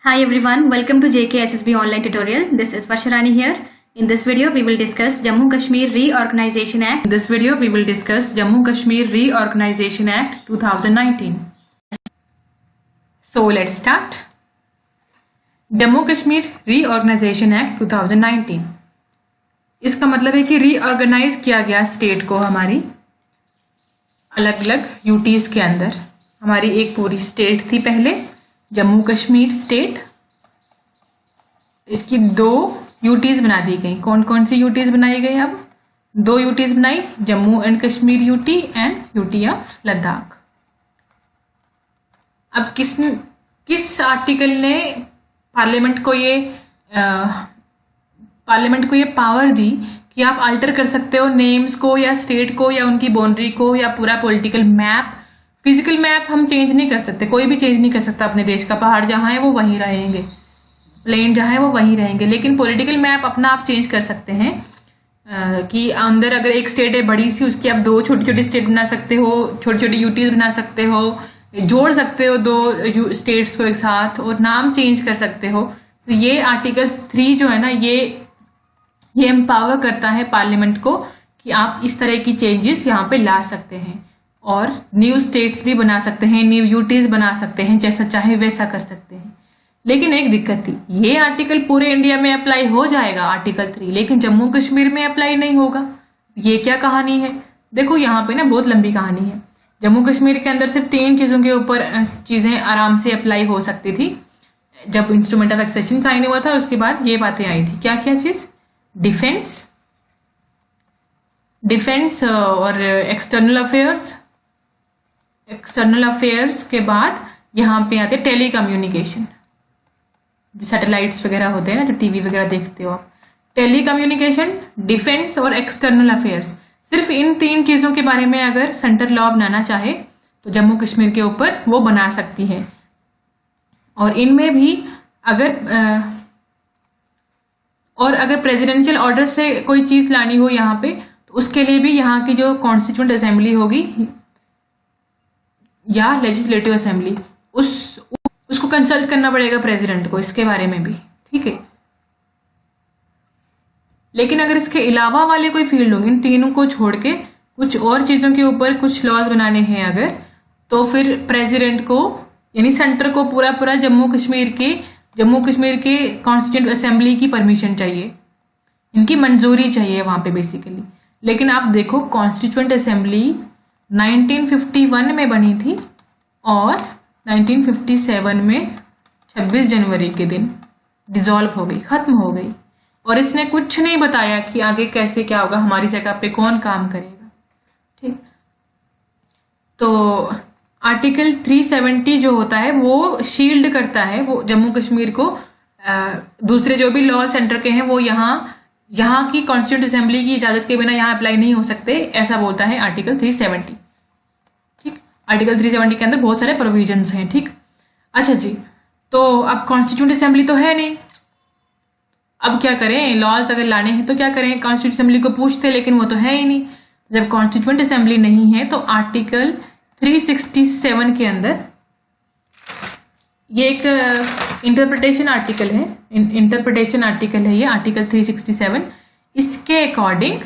Hi everyone, welcome to JKSSB online tutorial. This is Varsharani here. In this video, we will discuss Jammu Kashmir Reorganization Act. In this video, we will discuss Jammu Kashmir Reorganization Act 2019. So let's start. Jammu Kashmir Reorganization Act 2019. इसका मतलब है कि reorganise किया गया state को हमारी अलग अलग यूटीज के अंदर। हमारी एक पूरी स्टेट थी पहले, जम्मू कश्मीर स्टेट। इसकी दो यूटीज बना दी गई। कौन कौन सी यूटीज बनाई गई? अब दो यूटीज बनाई, Jammu and Kashmir UT and UT of Ladakh. अब किस आर्टिकल ने पार्लियामेंट को ये पावर दी कि आप अल्टर कर सकते हो नेम्स को या स्टेट को या उनकी बाउंड्री को या पूरा पॉलिटिकल मैप। फिजिकल मैप हम चेंज नहीं कर सकते, कोई भी चेंज नहीं कर सकता अपने देश का। पहाड़ जहां है वो वहीं रहेंगे, प्लेन जहां है वो वहीं रहेंगे, लेकिन पॉलिटिकल मैप अपना आप चेंज कर सकते हैं। कि अंदर अगर एक स्टेट है बड़ी सी, उसकी आप दो छोटी छोटी स्टेट बना सकते हो, छोटी छोटी यूटीज बना सकते हो, जोड़ सकते हो दो स्टेट्स को एक साथ, और नाम चेंज कर सकते हो। तो ये आर्टिकल 3 जो है ना, ये एम्पावर करता है पार्लियामेंट को कि आप इस तरह की चेंजेस यहाँ पे ला सकते हैं और न्यू स्टेट्स भी बना सकते हैं, न्यू यूटीज बना सकते हैं, जैसा चाहे वैसा कर सकते हैं। लेकिन एक दिक्कत थी, ये आर्टिकल पूरे इंडिया में अप्लाई हो जाएगा आर्टिकल 3, लेकिन जम्मू कश्मीर में अप्लाई नहीं होगा। ये क्या कहानी है? देखो यहाँ पे ना बहुत लंबी कहानी है। जम्मू कश्मीर के अंदर सिर्फ 3 चीजों के ऊपर चीजें आराम से अप्लाई हो सकती थी। जब इंस्ट्रूमेंट ऑफ एक्सेशन साइन हुआ था उसके बाद ये बातें आई थी। क्या क्या चीज? डिफेंस और एक्सटर्नल अफेयर्स के बाद यहाँ पे आते टेली कम्युनिकेशन, जो सैटेलाइट्स वगैरह होते हैं ना, जो टीवी वगैरह देखते हो आप। टेली कम्युनिकेशन, डिफेंस और एक्सटर्नल अफेयर्स, सिर्फ इन 3 चीजों के बारे में अगर सेंटर लॉ बनाना चाहे तो जम्मू कश्मीर के ऊपर वो बना सकती है। और इनमें भी अगर प्रेसिडेंशियल ऑर्डर से कोई चीज लानी हो यहाँ पे, तो उसके लिए भी यहाँ की जो कॉन्स्टिट्यूएंट असेंबली होगी या लेजिस्लेटिव असेंबली, उसको कंसल्ट करना पड़ेगा प्रेसिडेंट को इसके बारे में भी, ठीक है। लेकिन अगर इसके अलावा वाले कोई फील्ड होंगे, इन तीनों को छोड़ के कुछ और चीजों के ऊपर कुछ लॉज बनाने हैं अगर, तो फिर प्रेसिडेंट को यानी सेंटर को पूरा जम्मू कश्मीर के कॉन्स्टिट्यूएंट असेंबली की परमिशन चाहिए, इनकी मंजूरी चाहिए वहां पे बेसिकली। लेकिन आप देखो, कॉन्स्टिट्यूएंट असेंबली 1951 में बनी थी और 1957 में 26 जनवरी के दिन डिसॉल्व हो गई, खत्म हो गई। और इसने कुछ नहीं बताया कि आगे कैसे क्या होगा, हमारी जगह पे कौन काम करेगा, ठीक। तो आर्टिकल 370 जो होता है वो शील्ड करता है वो जम्मू कश्मीर को। दूसरे जो भी लॉ सेंटर के हैं वो यहाँ की कॉन्स्टिट्यूएंट असेंबली की इजाजत के बिना यहाँ अप्लाई नहीं हो सकते, ऐसा बोलता है आर्टिकल 370, ठीक। आर्टिकल 370 के अंदर बहुत सारे प्रोविजंस हैं, ठीक। अच्छा जी, तो अब कॉन्स्टिट्यूएंट असेंबली तो है नहीं, अब क्या करें? लॉज अगर लाने हैं तो क्या करें? कॉन्स्टिट्यूएंट असेंबली को पूछते, लेकिन वो तो है ही नहीं। जब कॉन्स्टिट्यूएंट असेंबली नहीं है तो आर्टिकल 367 के अंदर, ये एक इंटरप्रिटेशन आर्टिकल है, ये आर्टिकल 367। इसके अकॉर्डिंग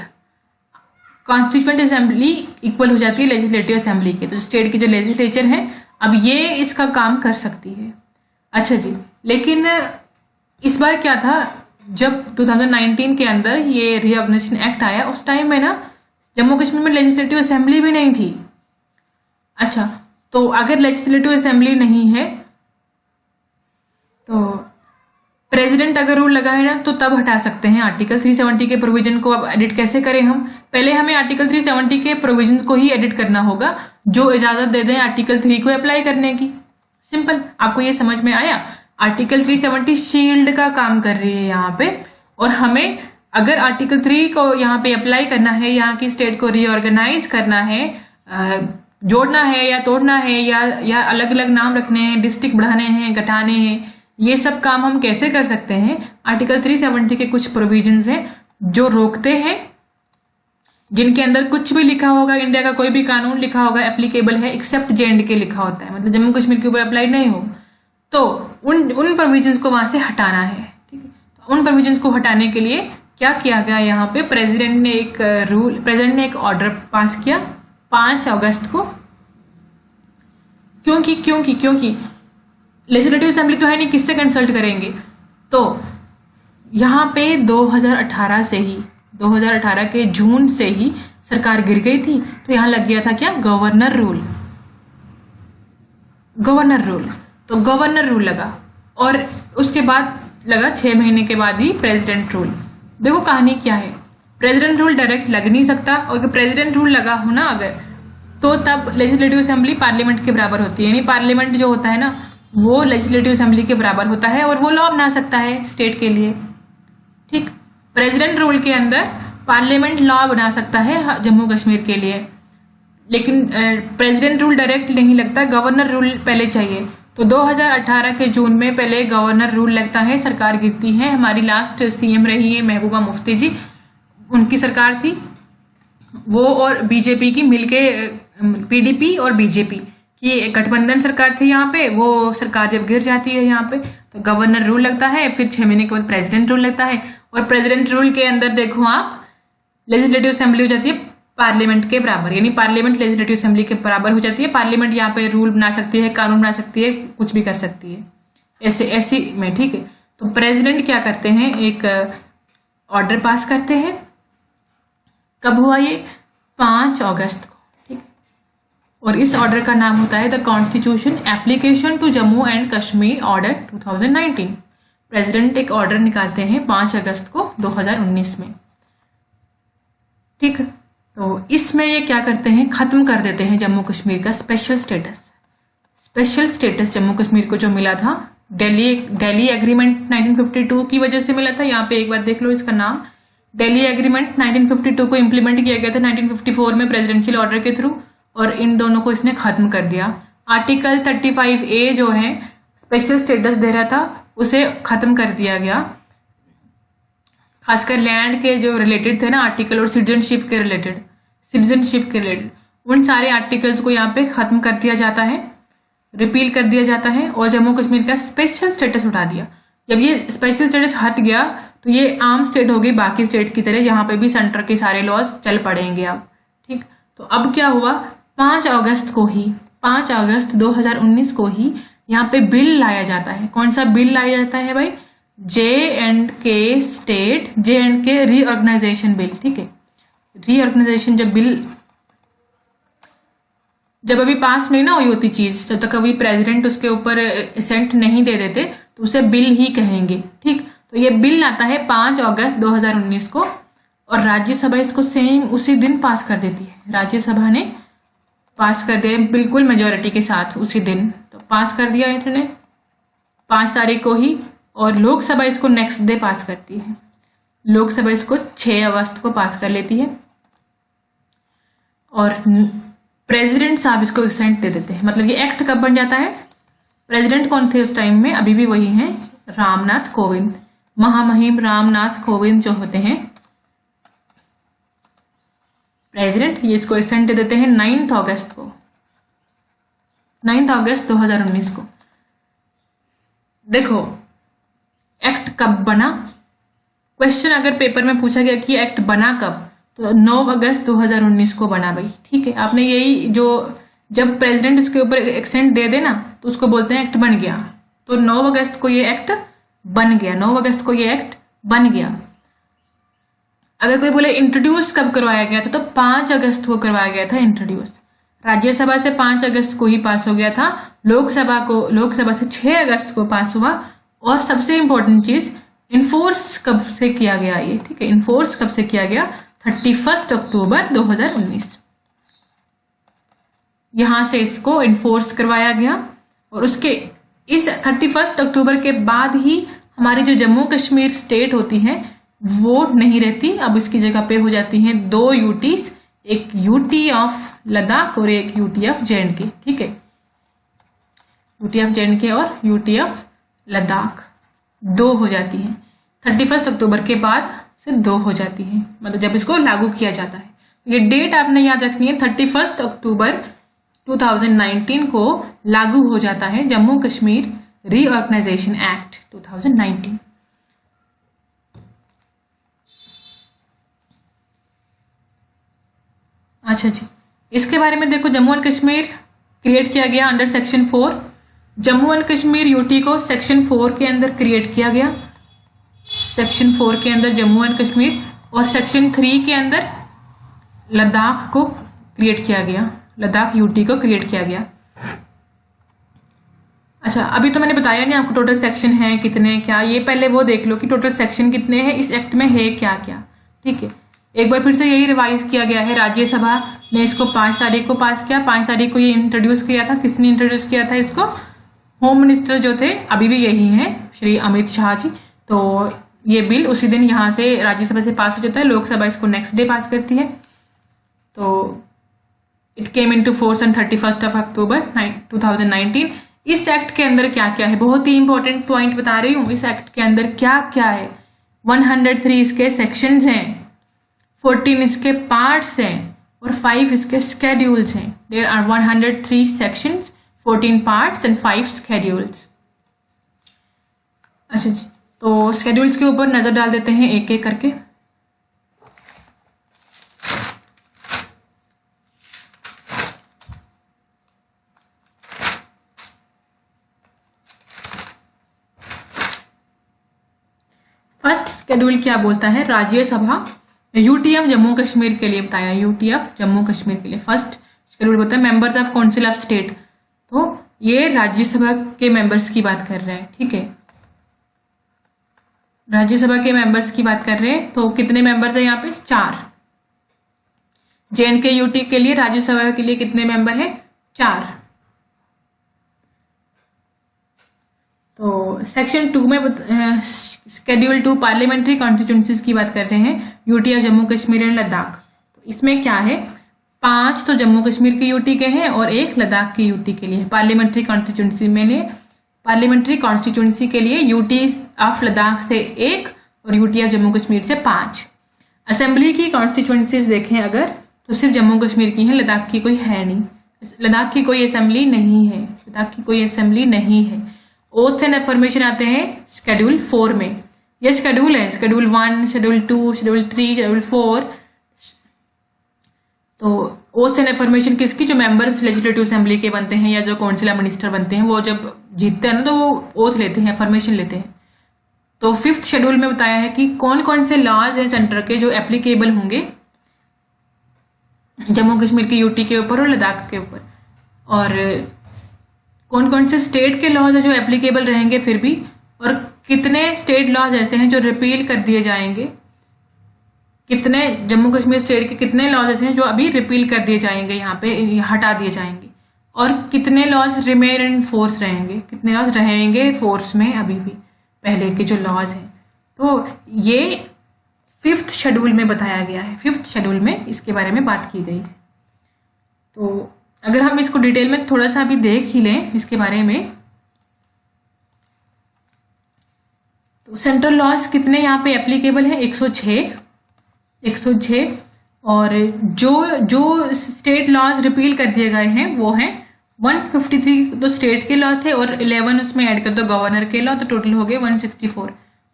कॉन्स्टिट्यूएंट असेंबली इक्वल हो जाती है लेजिस्लेटिव असेंबली के। तो स्टेट की जो लेजिस्लेचर है, अब ये इसका काम कर सकती है। अच्छा जी, लेकिन इस बार क्या था, जब 2019 के अंदर ये रीऑर्गेनाइजेशन एक्ट आया, उस टाइम में ना जम्मू कश्मीर में लेजिस्लेटिव असेंबली भी नहीं थी। अच्छा, तो अगर लेजिस्लेटिव असेंबली नहीं है तो प्रेसिडेंट अगर रूल लगाए ना, तो तब हटा सकते हैं आर्टिकल 370 के प्रोविजन को। अब एडिट कैसे करें हम? पहले हमें आर्टिकल 370 के प्रोविजन को ही एडिट करना होगा, जो इजाजत दे दें आर्टिकल 3 को अप्लाई करने की। सिंपल, आपको ये समझ में आया? आर्टिकल 370 शील्ड का काम कर रही है यहाँ पे, और हमें अगर आर्टिकल 3 को यहाँ पे अप्लाई करना है, यहाँ की स्टेट को रीऑर्गेनाइज करना है, जोड़ना है या तोड़ना है, या अलग अलग नाम रखने हैं, डिस्ट्रिक्ट बढ़ाने हैं, घटाने हैं, ये सब काम हम कैसे कर सकते हैं? आर्टिकल 370 के कुछ प्रोविजंस हैं जो रोकते हैं, जिनके अंदर कुछ भी लिखा होगा, इंडिया का कोई भी कानून लिखा होगा एप्लीकेबल है, एक्सेप्ट J&K लिखा होता है, मतलब जम्मू कश्मीर के ऊपर अप्लाई नहीं होगा। तो उन प्रोविजंस को वहां से हटाना है, ठीक है। तो उन प्रोविजंस को हटाने के लिए क्या किया गया, यहाँ पे प्रेसिडेंट ने एक ऑर्डर पास किया 5 अगस्त को। क्योंकि लेजिस्लेटिव असेंबली तो है नहीं, किससे कंसल्ट करेंगे। तो यहाँ पे 2018 से ही 2018 के जून से ही सरकार गिर गई थी, तो यहाँ लग गया था क्या, गवर्नर रूल। तो गवर्नर रूल लगा, और उसके बाद लगा 6 महीने के बाद ही प्रेसिडेंट रूल। देखो कहानी क्या है, प्रेसिडेंट रूल डायरेक्ट लग नहीं सकता, और अगर प्रेसिडेंट रूल लगा हो ना अगर, तो तब लेजिस्लेटिव असेंबली पार्लियामेंट के बराबर होती है, यानी पार्लियामेंट जो होता है ना वो लेजिस्लेटिव असेंबली के बराबर होता है, और वो लॉ बना सकता है स्टेट के लिए, ठीक। प्रेसिडेंट रूल के अंदर पार्लियामेंट लॉ बना सकता है जम्मू कश्मीर के लिए, लेकिन प्रेसिडेंट रूल डायरेक्ट नहीं लगता, गवर्नर रूल पहले चाहिए। तो 2018 के जून में पहले गवर्नर रूल लगता है, सरकार गिरती है। हमारी लास्ट सीएम रही है महबूबा मुफ्ती जी, उनकी सरकार थी वो, और बीजेपी की मिलके, पीडीपी और बीजेपी की गठबंधन सरकार थी यहाँ पे। वो सरकार जब गिर जाती है यहाँ पे, तो गवर्नर रूल लगता है, फिर 6 महीने के बाद प्रेसिडेंट रूल लगता है, और प्रेसिडेंट रूल के अंदर देखो आप, लेजिस्लेटिव असेंबली हो जाती है पार्लियामेंट के बराबर, यानी पार्लियामेंट लेजिस्लेटिव असेंबली के बराबर हो जाती है। पार्लियामेंट यहाँ पे रूल बना सकती है, कानून बना सकती है, कुछ भी कर सकती है ऐसी में, ठीक है। तो प्रेसिडेंट क्या करते हैं, एक ऑर्डर पास करते हैं। कब हुआ ये, 5 अगस्त को, ठीक है। और इस ऑर्डर का नाम होता है the constitution application to Jammu and Kashmir order 2019। President एक ऑर्डर निकालते हैं 5 अगस्त को 2019 में, ठीक। तो इसमें ये क्या करते हैं, खत्म कर देते हैं जम्मू कश्मीर का स्पेशल स्टेटस जम्मू कश्मीर को जो मिला था, दिल्ली एग्रीमेंट 1952 की वजह से मिला था। यहाँ पे एक बार देख लो इसका नाम, दिल्ली एग्रीमेंट 1952 को इम्प्लीमेंट किया गया था 1954 में प्रेसिडेंशियल ऑर्डर के थ्रू, और इन दोनों को इसने खत्म कर दिया। आर्टिकल 35A जो है स्पेशल स्टेटस दे रहा था, उसे खत्म कर दिया गया, खासकर लैंड के जो रिलेटेड थे ना आर्टिकल, और सिटीजनशिप के रिलेटेड उन सारे आर्टिकल्स को यहाँ पे खत्म कर दिया जाता है, रिपील कर दिया जाता है, और जम्मू कश्मीर का स्पेशल स्टेटस उठा दिया। जब ये स्पेशल स्टेटस हट गया तो ये आम स्टेट हो गई बाकी स्टेट्स की तरह, यहाँ पे भी सेंटर के सारे लॉज चल पड़ेंगे अब, ठीक। तो अब क्या हुआ, 5 अगस्त 2019 को ही यहाँ पे बिल लाया जाता है। कौन सा बिल लाया जाता है भाई, J&K रीऑर्गेनाइजेशन बिल, ठीक है। रीऑर्गेनाइजेशन जब अभी पास नहीं ना हुई होती चीज, जब तक अभी प्रेसिडेंट उसके ऊपर असेंट नहीं दे देते तो उसे बिल ही कहेंगे, ठीक। तो ये बिल आता है 5 अगस्त 2019 को, और राज्यसभा इसको सेम उसी दिन पास कर देती है। राज्यसभा ने पास कर दिया बिल्कुल मेजोरिटी के साथ उसी दिन, तो पास कर दिया इन्होंने 5 तारीख को ही, और लोकसभा इसको नेक्स्ट डे पास करती है। लोकसभा इसको 6 अगस्त को पास कर लेती है, और प्रेसिडेंट साहब इसको असेंट दे देते हैं। मतलब ये एक्ट कब बन जाता है, प्रेसिडेंट कौन थे उस टाइम में, अभी भी वही हैं, रामनाथ कोविंद, महामहिम रामनाथ कोविंद जो होते हैं प्रेसिडेंट, ये इसको असेंट दे देते हैं 9 अगस्त 2019 को। देखो एक्ट कब बना, क्वेश्चन अगर पेपर में पूछा गया कि एक्ट बना कब, तो 9 अगस्त 2019 को बना भाई, ठीक है। आपने यही जो, जब प्रेसिडेंट इसके ऊपर एक्सेंट दे देना तो उसको बोलते हैं एक्ट बन गया। तो 9 अगस्त को ये एक्ट बन गया, 9 अगस्त को ये एक्ट बन गया। अगर कोई बोले इंट्रोड्यूस कब करवाया गया था, तो 5 अगस्त को करवाया गया था इंट्रोड्यूस। राज्यसभा से 5 अगस्त को ही पास हो गया था, लोकसभा से 6 अगस्त को पास हुआ। और सबसे इंपॉर्टेंट चीज, इन्फोर्स कब से किया गया ये, ठीक है। इन्फोर्स कब से किया गया, 31 अक्टूबर 2019, यहां से इसको इन्फोर्स करवाया गया। और उसके इस 31 अक्टूबर के बाद ही हमारी जो जम्मू कश्मीर स्टेट होती है वो नहीं रहती, अब इसकी जगह पे हो जाती हैं 2 यूटीज, एक यूटी ऑफ लद्दाख और एक यूटी ऑफ J&K, ठीक है। यूटी ऑफ J&K और यूटी ऑफ लद्दाख 2 हो जाती हैं, 31 अक्टूबर के बाद से 2 हो जाती हैं, मतलब जब इसको लागू किया जाता है। ये डेट आपने याद रखनी है, 31 अक्टूबर 2019 को लागू हो जाता है जम्मू कश्मीर रीऑर्गेनाइजेशन एक्ट 2019। अच्छा जी, इसके बारे में देखो, जम्मू एंड कश्मीर क्रिएट किया गया under section 4। Jammu and Kashmir UT को सेक्शन 4 के अंदर क्रिएट किया गया, सेक्शन 4 के अंदर जम्मू एंड कश्मीर, और सेक्शन 3 के अंदर लद्दाख को क्रिएट किया गया, लद्दाख यूटी को क्रिएट किया गया। अच्छा, अभी तो मैंने बताया नहीं आपको टोटल सेक्शन है कितने, क्या, ये पहले वो देख लो कि टोटल सेक्शन कितने हैं इस एक्ट में, है क्या क्या। ठीक है, एक बार फिर से यही रिवाइज किया गया है। राज्यसभा ने इसको 5 तारीख को पास किया। 5 तारीख को ये इंट्रोड्यूस किया था। किसने इंट्रोड्यूस किया था इसको? होम मिनिस्टर जो थे, अभी भी यही हैं, श्री अमित शाह जी। तो ये बिल उसी दिन यहाँ से राज्यसभा से पास हो जाता है, लोकसभा इसको नेक्स्ट डे पास करती है। तो it came into force on 31 अक्टूबर 2019। इस एक्ट के अंदर क्या क्या है, बहुत ही इंपॉर्टेंट पॉइंट बता रही हूँ। इस एक्ट के अंदर क्या क्या है, 103 इसके सेक्शंस हैं, 14 इसके पार्ट्स हैं और 5 इसके स्केड्यूल्स हैं। There are 103 sections, 14 parts and 5 schedules. अच्छा जी, तो स्केड्यूल्स के ऊपर नजर डाल देते हैं एक एक करके। फर्स्ट शेड्यूल क्या बोलता है? राज्यसभा यूटीएफ जम्मू कश्मीर के लिए बताया, यूटीएफ जम्मू कश्मीर के लिए फर्स्ट शेड्यूल बोलता है members of council of state. तो ये राज्यसभा के मेंबर्स की बात कर रहे हैं। ठीक है, राज्यसभा के मेंबर्स की बात कर रहे हैं। तो कितने मेंबर्स हैं यहाँ पे? 4। जेएंडके यूटी के लिए राज्यसभा के लिए कितने मेंबर हैं? 4। तो सेक्शन 2 में शेड्यूल 2 पार्लियामेंट्री कॉन्स्टिट्यूंसीज की बात कर रहे हैं, UT of Jammu Kashmir and Ladakh. तो इसमें क्या है, 5 तो जम्मू कश्मीर की यूटी के हैं और 1 लद्दाख की यूटी के लिए। पार्लियामेंट्री कॉन्स्टिट्यूंसी में पार्लियामेंट्री कॉन्स्टिट्यूंसी के लिए यूटी ऑफ लद्दाख से 1 और यूटी ऑफ जम्मू कश्मीर से 5। असेंबली की कॉन्स्टिट्यूंसीज देखें अगर, तो सिर्फ जम्मू कश्मीर की है, लद्दाख की कोई है नहीं। लद्दाख की कोई असेंबली नहीं है, लद्दाख की कोई असेंबली नहीं है। ओथ एंड अफर्मेशन आते हैं शेड्यूल 4 में। ये शेड्यूल है, शेड्यूल 1, शेड्यूल 2, शेड्यूल 3, शेड्यूल 4। तो ओथ एंड अफर्मेशन किसकी? जो मेंबर्स लेजिस्लेटिव असेंबली के बनते हैं या जो काउंसिल ऑफ मिनिस्टर बनते हैं, वो जब जीतते हैं ना तो वो ओथ लेते हैं, अफर्मेशन लेते हैं। तो 5th शेड्यूल में बताया है कि कौन कौन से लॉज हैं सेंटर के जो एप्लीकेबल होंगे जम्मू कश्मीर की यूटी के ऊपर और लद्दाख के ऊपर, और कौन कौन से स्टेट के लॉज है जो एप्लीकेबल रहेंगे फिर भी, और कितने स्टेट लॉज ऐसे हैं जो रिपील कर दिए जाएंगे, कितने जम्मू कश्मीर स्टेट के कितने लॉज ऐसे हैं जो अभी रिपील कर दिए जाएंगे, यहाँ पे हटा दिए जाएंगे, और कितने लॉज रिमेन इन फोर्स रहेंगे, कितने लॉज रहेंगे फोर्स में अभी भी पहले के जो लॉज हैं। तो ये 5th शेड्यूल में बताया गया है, 5th शेड्यूल में इसके बारे में बात की गई है। तो अगर हम इसको डिटेल में थोड़ा सा अभी देख ही लें इसके बारे में, तो सेंट्रल लॉज कितने यहाँ पे एप्लीकेबल है? 106, और जो स्टेट लॉज रिपील कर दिए गए हैं वो हैं 153 तो स्टेट के लॉ थे और 11 उसमें ऐड कर दो गवर्नर के लॉ, तो टोटल हो गए 164।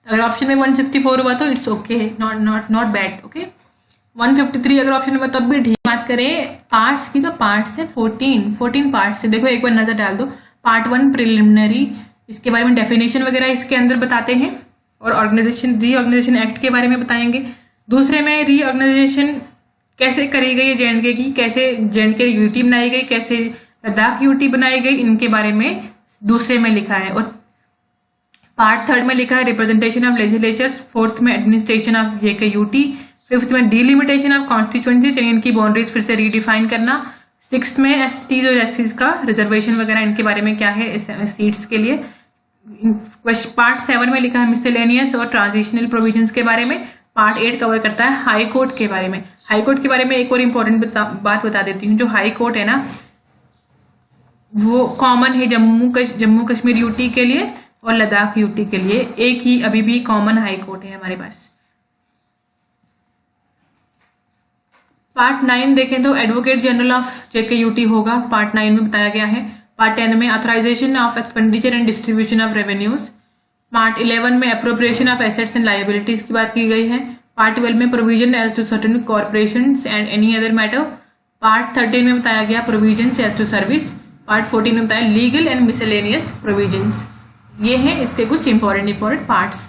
अगर ऑप्शन में 164 हुआ तो it's okay, not bad. Okay, 153 अगर ऑप्शन में तब भी ठीक। बात करें पार्ट्स की, तो पार्ट्स है 14 पार्ट्स है। देखो एक बार नजर डाल दो। पार्ट 1 प्रिलिमिनरी, इसके बारे में डेफिनेशन वगैरह इसके अंदर बताते हैं, और रीऑर्गेनाइजेशन एक्ट के बारे में बताएंगे। दूसरे में रीऑर्गेनाइजेशन कैसे करी गई है जेएंडके की, कैसे जेएंडके यूटी बनाई गई, कैसे लद्दाख यूटी बनाई गई, इनके बारे में दूसरे में लिखा है। और पार्ट 3 में लिखा है रिप्रेजेंटेशन ऑफ लेजिस्लेचर, 4th में administration of J K UT, 5th में डिलिमिटेशन ऑफ कॉन्स्टिट्यूएंसीज, इनकी बाउंड्रीज फिर से रीडिफाइन करना, 6th में एसटीज और एससीज का रिजर्वेशन वगैरह इनके बारे में क्या है सीट्स के लिए। पार्ट 7 में लिखा है मिसलेनियस और ट्रांजिशनल प्रोविजंस के बारे में। पार्ट 8 कवर करता है हाई कोर्ट के बारे में। हाई कोर्ट के बारे में एक और इम्पोर्टेंट बात बता देती हूँ। जो हाई कोर्ट है ना, वो कॉमन है जम्मू कश्मीर यूटी के लिए और लद्दाख यूटी के लिए, एक ही अभी भी कॉमन हाई कोर्ट है हमारे पास। पार्ट 9 देखें तो advocate general of J K UT होगा, पार्ट 9 में बताया गया है। पार्ट 10 में authorisation of expenditure and distribution of revenues. Part 11 में appropriation of assets and liabilities की बात की गई है। पार्ट 12 में provision as to certain corporations and any other matter. Part 13 में बताया गया provision as to service. Part 14 में बताया लीगल एंड मिसलेनियस प्रोविजंस। ये हैं इसके कुछ इंपॉर्टेंट पार्ट्स।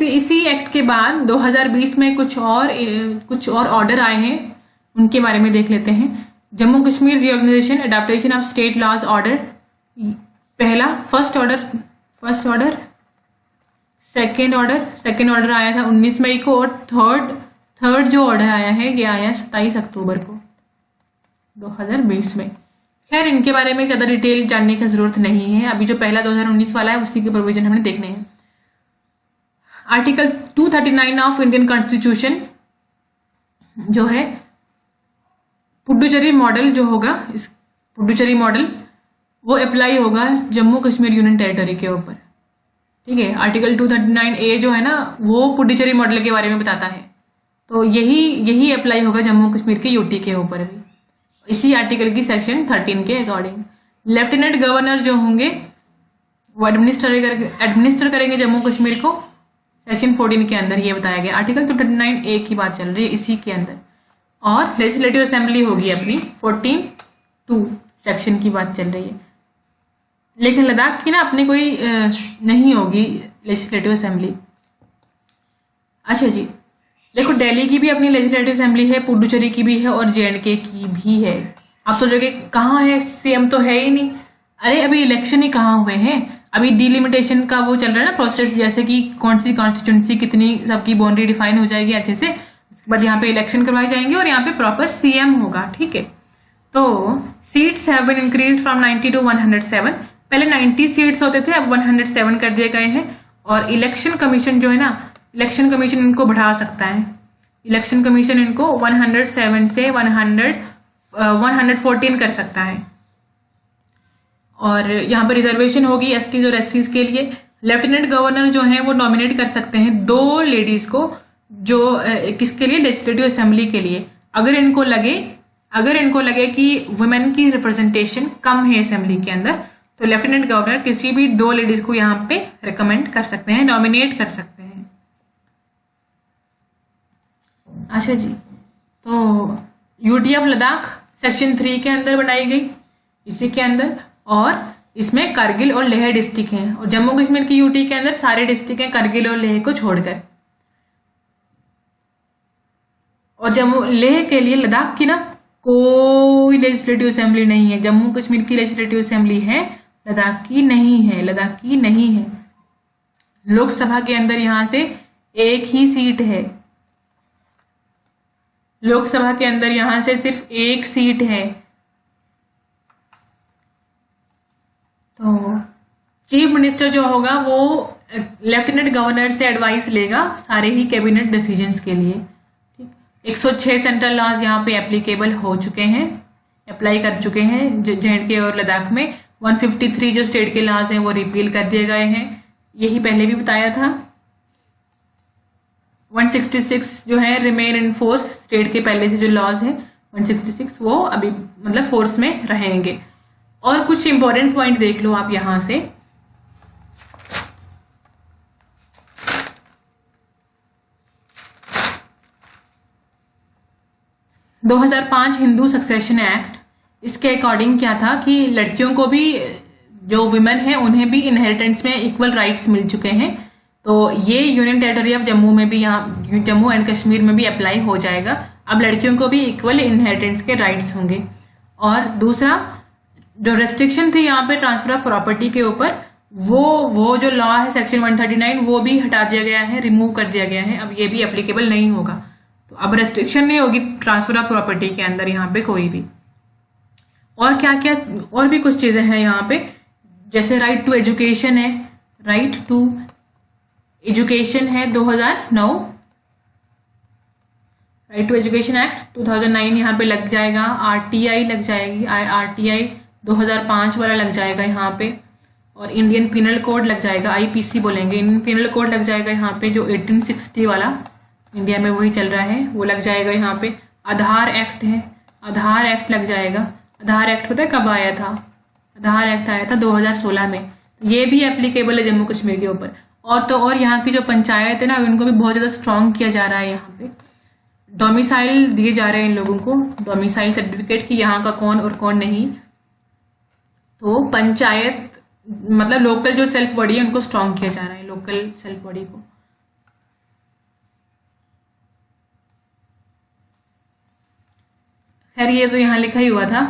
इसी एक्ट के बाद 2020 में कुछ और ऑर्डर आए हैं, उनके बारे में देख लेते हैं। Jammu Kashmir reorganisation adaptation of state laws order, पहला फर्स्ट ऑर्डर, सेकेंड ऑर्डर आया था 19 मई को, और थर्ड जो ऑर्डर आया है ये आया 27 अक्टूबर को 2020 में। खैर इनके बारे में ज्यादा डिटेल जानने की जरूरत नहीं है, अभी जो पहला 2019 वाला है उसी के प्रोविजन हमने देखने हैं। आर्टिकल 239 ऑफ इंडियन कॉन्स्टिट्यूशन जो है पुडुचेरी मॉडल जो होगा, इस पुडुचेरी मॉडल वो अप्लाई होगा जम्मू कश्मीर यूनियन टेरिटरी के ऊपर, ठीक है। आर्टिकल 239A जो है ना वो पुडुचेरी मॉडल के बारे में बताता है, तो यही अप्लाई होगा जम्मू कश्मीर के यूटी के ऊपर भी, इसी आर्टिकल की सेक्शन 13 के अकॉर्डिंग। लेफ्टिनेंट गवर्नर जो होंगे वो एडमिनिस्टर करेंगे जम्मू कश्मीर को, सेक्शन 14 के अंदर ये बताया गया। आर्टिकल 239A की बात चल रही है इसी के अंदर। और लेजिस्लेटिव असेंबली होगी अपनी 14(2) सेक्शन की बात चल रही है। लेकिन लद्दाख की ना अपनी कोई नहीं होगी लेजिस्लेटिव असेंबली। अच्छा जी, देखो दिल्ली की भी अपनी लेजिस्लेटिव असेंबली है, पुडुचेरी की भी है और JNK की भी है। आप सोचोगे कहाँ है, CM तो है ही नहीं। अरे अभी इलेक्शन ही कहाँ हुए हैं, अभी डिलिमिटेशन का वो चल रहा है ना प्रोसेस, जैसे कि कौन सी कॉन्स्टिट्यूंसी कितनी सबकी बाउंड्री डिफाइन हो जाएगी अच्छे से, उसके बाद यहाँ पे इलेक्शन करवाए जाएंगे और यहाँ पे प्रॉपर CM होगा, ठीक है। तो seats have been increase from 90 to 107। पहले 90 सीट्स होते थे, अब 107 कर दिए गए हैं। और इलेक्शन कमीशन जो है ना, इलेक्शन कमीशन इनको बढ़ा सकता है। इलेक्शन कमीशन इनको 107 से 114 कर सकता है। और यहाँ पर रिजर्वेशन होगी STs और SCs के लिए। लेफ्टिनेंट गवर्नर जो है वो नॉमिनेट कर सकते हैं 2 लेडीज को, जो किसके लिए, लेजिस्लेटिव असेंबली के लिए। अगर इनको लगे कि वुमेन की रिप्रेजेंटेशन कम है असेंबली के अंदर, तो लेफ्टिनेंट गवर्नर किसी भी 2 लेडीज को यहाँ पे रिकमेंड कर सकते हैं, नॉमिनेट कर सकते हैं। अच्छा जी, तो यूटी ऑफ लद्दाख सेक्शन 3 के अंदर बनाई गई, इसी के अंदर। और इसमें कारगिल और लेह डिस्ट्रिक्ट हैं, और जम्मू कश्मीर की यूटी के अंदर सारे डिस्ट्रिक्ट हैं कारगिल और लेह को छोड़कर। और लेह के लिए लद्दाख की ना कोई लेजिस्लेटिव असेंबली नहीं है। जम्मू कश्मीर की लेजिस्लेटिव असेंबली है, लद्दाख की नहीं है। लोकसभा के अंदर यहां से एक ही सीट है, लोकसभा के अंदर यहां से सिर्फ एक सीट है। तो चीफ मिनिस्टर जो होगा वो लेफ्टिनेंट गवर्नर से एडवाइस लेगा सारे ही कैबिनेट डिसीजंस के लिए, ठीक। 106 सेंट्रल लॉज यहाँ पे एप्लीकेबल हो चुके हैं, अप्लाई कर चुके हैं JNK और लद्दाख में। 153 जो स्टेट के लॉज हैं वो रिपील कर दिए गए हैं, यही पहले भी बताया था। 166 जो है रिमेन इन फोर्स, स्टेट के पहले से जो लॉज हैं 166 वो अभी मतलब फोर्स में रहेंगे। और कुछ इंपॉर्टेंट पॉइंट देख लो आप यहां से। – 2005 हिंदू सक्सेशन एक्ट, इसके अकॉर्डिंग क्या था कि लड़कियों को भी, जो विमेन है उन्हें भी इनहेरिटेंस में इक्वल राइट्स मिल चुके हैं। तो ये यूनियन टेरिटरी ऑफ जम्मू में भी, यहाँ जम्मू एंड कश्मीर में भी अप्लाई हो जाएगा। अब लड़कियों को भी इक्वल इनहेरिटेंस के राइट्स होंगे। और दूसरा जो रेस्ट्रिक्शन थी यहाँ पे ट्रांसफर ऑफ प्रॉपर्टी के ऊपर, वो जो लॉ है सेक्शन 139 वो भी हटा दिया गया है, रिमूव कर दिया गया है। अब ये भी एप्लीकेबल नहीं होगा, तो अब रेस्ट्रिक्शन नहीं होगी ट्रांसफर ऑफ प्रॉपर्टी के अंदर यहाँ पे कोई भी। और क्या क्या और भी कुछ चीजें हैं यहाँ पे, जैसे राइट टू एजुकेशन है, राइट टू एजुकेशन है 2009, राइट टू एजुकेशन एक्ट 2009 यहाँ पे लग जाएगा। RTI लग जाएगी, RTI 2005 वाला लग जाएगा यहाँ पे। और इंडियन पिनल कोड लग जाएगा, आईपीसी बोलेंगे, इंडियन पिनल कोड लग जाएगा यहाँ पे, जो 1860 वाला इंडिया में वही चल रहा है वो लग जाएगा यहाँ पे। आधार एक्ट है, आधार एक्ट लग जाएगा। आधार एक्ट पता है कब आया था? आधार एक्ट आया था 2016 में। ये भी एप्लीकेबल है जम्मू कश्मीर के ऊपर। और यहाँ की जो पंचायत है ना, उनको भी बहुत ज़्यादा स्ट्रॉन्ग किया जा रहा है। यहाँ पे डोमिसाइल दिए जा रहे हैं इन लोगों को, डोमिसाइल सर्टिफिकेट कि यहाँ का कौन और कौन नहीं। तो पंचायत मतलब लोकल जो सेल्फ बॉडी है उनको स्ट्रॉन्ग किया जा रहा है, लोकल सेल्फ बॉडी को। खैर ये तो यहाँ लिखा ही हुआ था।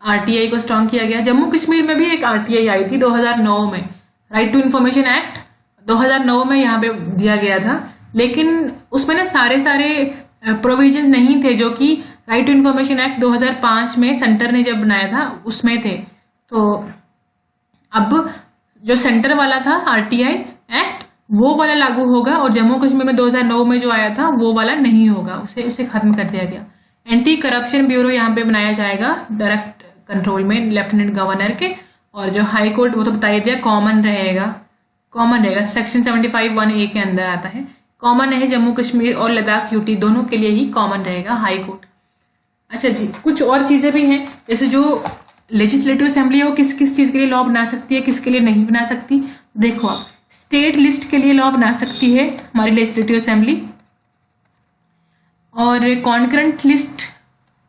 आरटीआई को स्ट्रॉन्ग किया गया। जम्मू कश्मीर में भी एक आरटीआई आई थी 2009 में, राइट टू इन्फॉर्मेशन एक्ट 2009 में यहाँ पे दिया गया था, लेकिन उसमें ना सारे प्रोविजन नहीं थे जो कि राइट टू इन्फॉर्मेशन एक्ट 2005 में सेंटर ने जब बनाया था उसमें थे। तो अब जो सेंटर वाला था आरटीआई एक्ट वो वाला लागू होगा, और जम्मू कश्मीर में 2009 में जो आया था वो वाला नहीं होगा, उसे खत्म कर दिया गया। एंटी करप्शन ब्यूरो यहाँ पे बनाया जाएगा डायरेक्ट कंट्रोल में लेफ्टिनेंट गवर्नर के, और जो हाई कोर्ट वो तो बता ही दिया कॉमन रहेगा सेक्शन 75(1)(a) के अंदर आता है। कॉमन है जम्मू कश्मीर और लद्दाख यूटी दोनों के लिए ही कॉमन रहेगा हाई कोर्ट। अच्छा जी, कुछ और चीजें भी हैं, जैसे जो लेजिस्लेटिव असेंबली है वो किस किस चीज के लिए लॉ बना सकती है, किसके लिए नहीं बना सकती। देखो आप, स्टेट लिस्ट के लिए लॉ बना सकती है हमारी लेजिस्लेटिव असेंबली, और कॉन्करेंट लिस्ट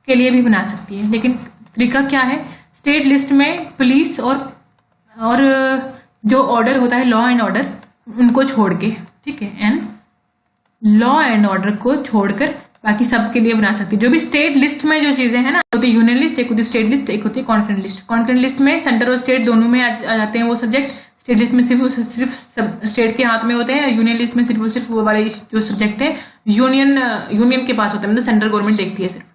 के लिए भी बना सकती है। लेकिन तरीका क्या है, स्टेट लिस्ट में पुलिस और जो ऑर्डर होता है लॉ एंड ऑर्डर उनको छोड़ के, ठीक है, एंड लॉ एंड ऑर्डर को छोड़कर बाकी सब के लिए बना सकती है। जो भी स्टेट लिस्ट में जो चीजें हैं ना, होती है यूनियन लिस्ट, एक होती है स्टेट लिस्ट, एक होती है कॉन्करेंट लिस्ट। कॉन्करेंट लिस्ट में सेंटर और स्टेट दोनों में आ जाते हैं वो सब्जेक्ट। स्टेट लिस्ट में सिर्फ स्टेट के हाथ में होते हैं, यूनियन लिस्ट में सिर्फ वो वाले जो सब्जेक्ट है यूनियन के पास होता है, मतलब सेंट्रल गवर्नमेंट देखती है सिर्फ।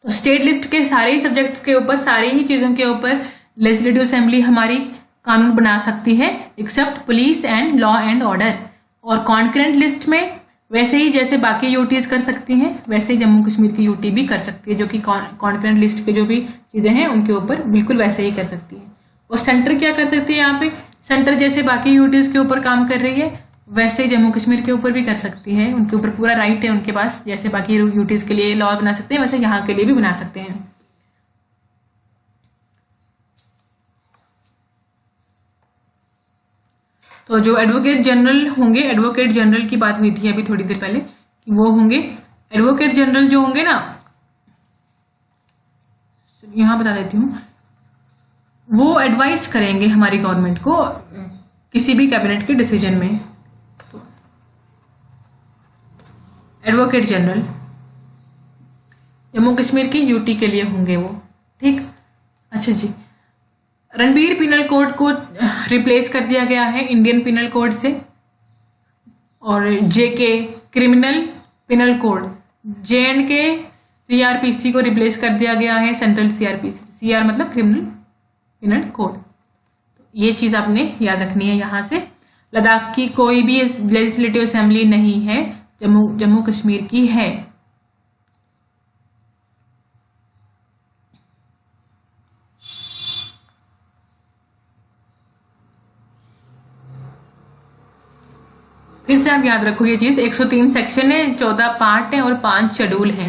तो स्टेट लिस्ट के सारे ही सब्जेक्ट्स के ऊपर, सारी ही चीजों के ऊपर लेजिस्लेटिव असेंबली हमारी कानून बना सकती है, except police and law and order. और कॉन्करेंट लिस्ट में वैसे ही जैसे बाकी यूटीज कर सकती हैं वैसे ही जम्मू कश्मीर की यूटी भी कर सकती है, जो कि कॉन्करेंट लिस्ट के जो भी चीजें हैं उनके ऊपर बिल्कुल वैसे ही कर सकती है। और सेंटर क्या कर सकती है, यहाँ पे सेंटर जैसे बाकी यूटीज के ऊपर काम कर रही है वैसे ही जम्मू कश्मीर के ऊपर भी कर सकती है। उनके ऊपर पूरा राइट है उनके पास, जैसे बाकी यूटीज के लिए लॉ बना सकते हैं वैसे यहाँ के लिए भी बना सकते हैं। तो जो एडवोकेट जनरल होंगे, एडवोकेट जनरल की बात हुई थी अभी थोड़ी देर पहले कि वो होंगे एडवोकेट जनरल जो होंगे ना, यहां बता देती हूँ, वो एडवाइस करेंगे हमारी गवर्नमेंट को किसी भी कैबिनेट के डिसीजन में। तो एडवोकेट जनरल जम्मू कश्मीर की यूटी के लिए होंगे वो, ठीक। अच्छा जी, रणबीर पिनल कोड को रिप्लेस कर दिया गया है इंडियन पिनल कोड से, और JK criminal penal code, JNK CRPC को रिप्लेस कर दिया गया है सेंट्रल CRPC, CR मतलब क्रिमिनल पिनल कोड। ये चीज आपने याद रखनी है। यहां से लद्दाख की कोई भी लेजिस्लेटिव असेंबली नहीं है, जम्मू कश्मीर की है। फिर से आप याद रखो ये चीज, 103 सेक्शन है, 14 पार्ट है और 5 शेड्यूल हैं।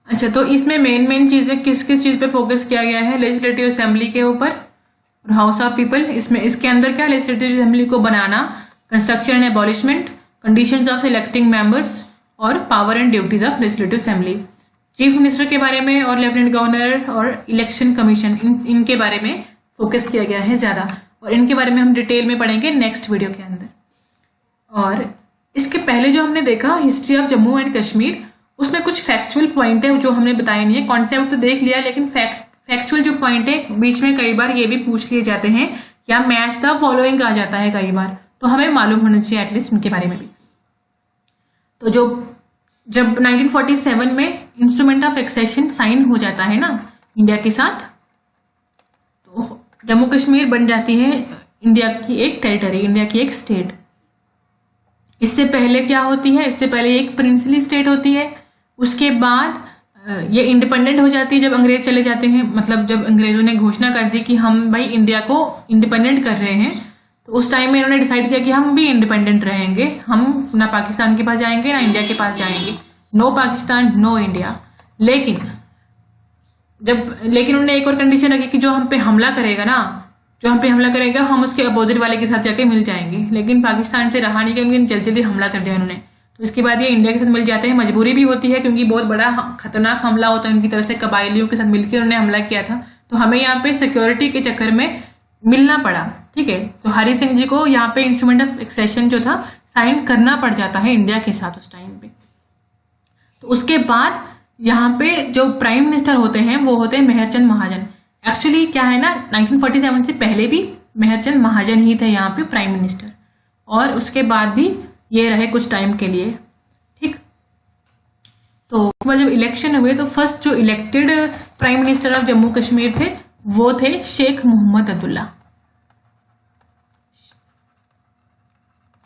अच्छा, तो इसमें मेन चीजें किस किस चीज पे फोकस किया गया है, लेजिस्लेटिव असेंबली के ऊपर और हाउस ऑफ पीपल। इसमें इसके अंदर क्या, लेजिस्लेटिव असेंबली को बनाना, construction and abolishment, conditions of electing members और power and duties of legislative assembly. Chief minister के बारे में और लेफ्टिनेंट गवर्नर और इलेक्शन कमीशन, इनके बारे में फोकस किया गया है ज्यादा, और इनके बारे में हम डिटेल में पढ़ेंगे नेक्स्ट वीडियो के अंदर। और इसके पहले जो हमने देखा history of Jammu and Kashmir, उसमें कुछ फैक्चुअल पॉइंट है जो हमने बताए नहीं है। कॉन्सेप्ट तो देख लिया, लेकिन फैक्चुअल जो पॉइंट है बीच में कई बार ये भी पूछ लिए जाते हैं, क्या मैच द फॉलोइंग आ जाता है कई बार, तो हमें मालूम होना चाहिए एटलीस्ट उनके बारे में भी। तो जब 1947 में इंस्ट्रूमेंट ऑफ एक्सेशन साइन हो जाता है ना इंडिया के साथ, तो जम्मू कश्मीर बन जाती है इंडिया की एक टेरिटरी, इंडिया की एक स्टेट। इससे पहले क्या होती है, इससे पहले एक प्रिंसली स्टेट होती है उसके बाद ये इंडिपेंडेंट हो जाती है जब अंग्रेज चले जाते हैं, मतलब जब अंग्रेजों ने घोषणा कर दी कि हम भाई इंडिया को इंडिपेंडेंट कर रहे हैं, तो उस टाइम में इन्होंने डिसाइड किया कि हम भी इंडिपेंडेंट रहेंगे, हम ना पाकिस्तान के पास जाएंगे ना इंडिया के पास जाएंगे, नो पाकिस्तान नो इंडिया। लेकिन उन्होंने एक और कंडीशन रखी कि जो हम पे हमला करेगा हम उसके अपोजिट वाले के साथ जाके मिल जाएंगे। लेकिन पाकिस्तान से रहा नहीं, क्योंकि जल्दी जल्दी हमला कर दिया उन्होंने। तो इसके बाद ये इंडिया के साथ मिल जाते हैं, मजबूरी भी होती है क्योंकि बहुत बड़ा खतरनाक हमला होता है उनकी तरफ से, कबायलियों के साथ मिलकर उन्होंने हमला किया था। तो हमें यहाँ पे सिक्योरिटी के चक्कर में मिलना पड़ा, ठीक है। तो हरि सिंह जी को यहाँ पे इंस्ट्रूमेंट ऑफ एक्सेशन जो था साइन करना पड़ जाता है इंडिया के साथ उस टाइम पे। तो उसके बाद यहाँ पे जो प्राइम मिनिस्टर होते हैं वो होते हैं मेहरचंद महाजन। एक्चुअली क्या है ना, 1947 से पहले भी मेहरचंद महाजन ही थे यहाँ पे प्राइम मिनिस्टर, और उसके बाद भी ये रहे कुछ टाइम के लिए, ठीक। तो जब इलेक्शन हुए तो फर्स्ट जो elected prime minister of Jammu Kashmir थे वो थे शेख मोहम्मद अब्दुल्ला।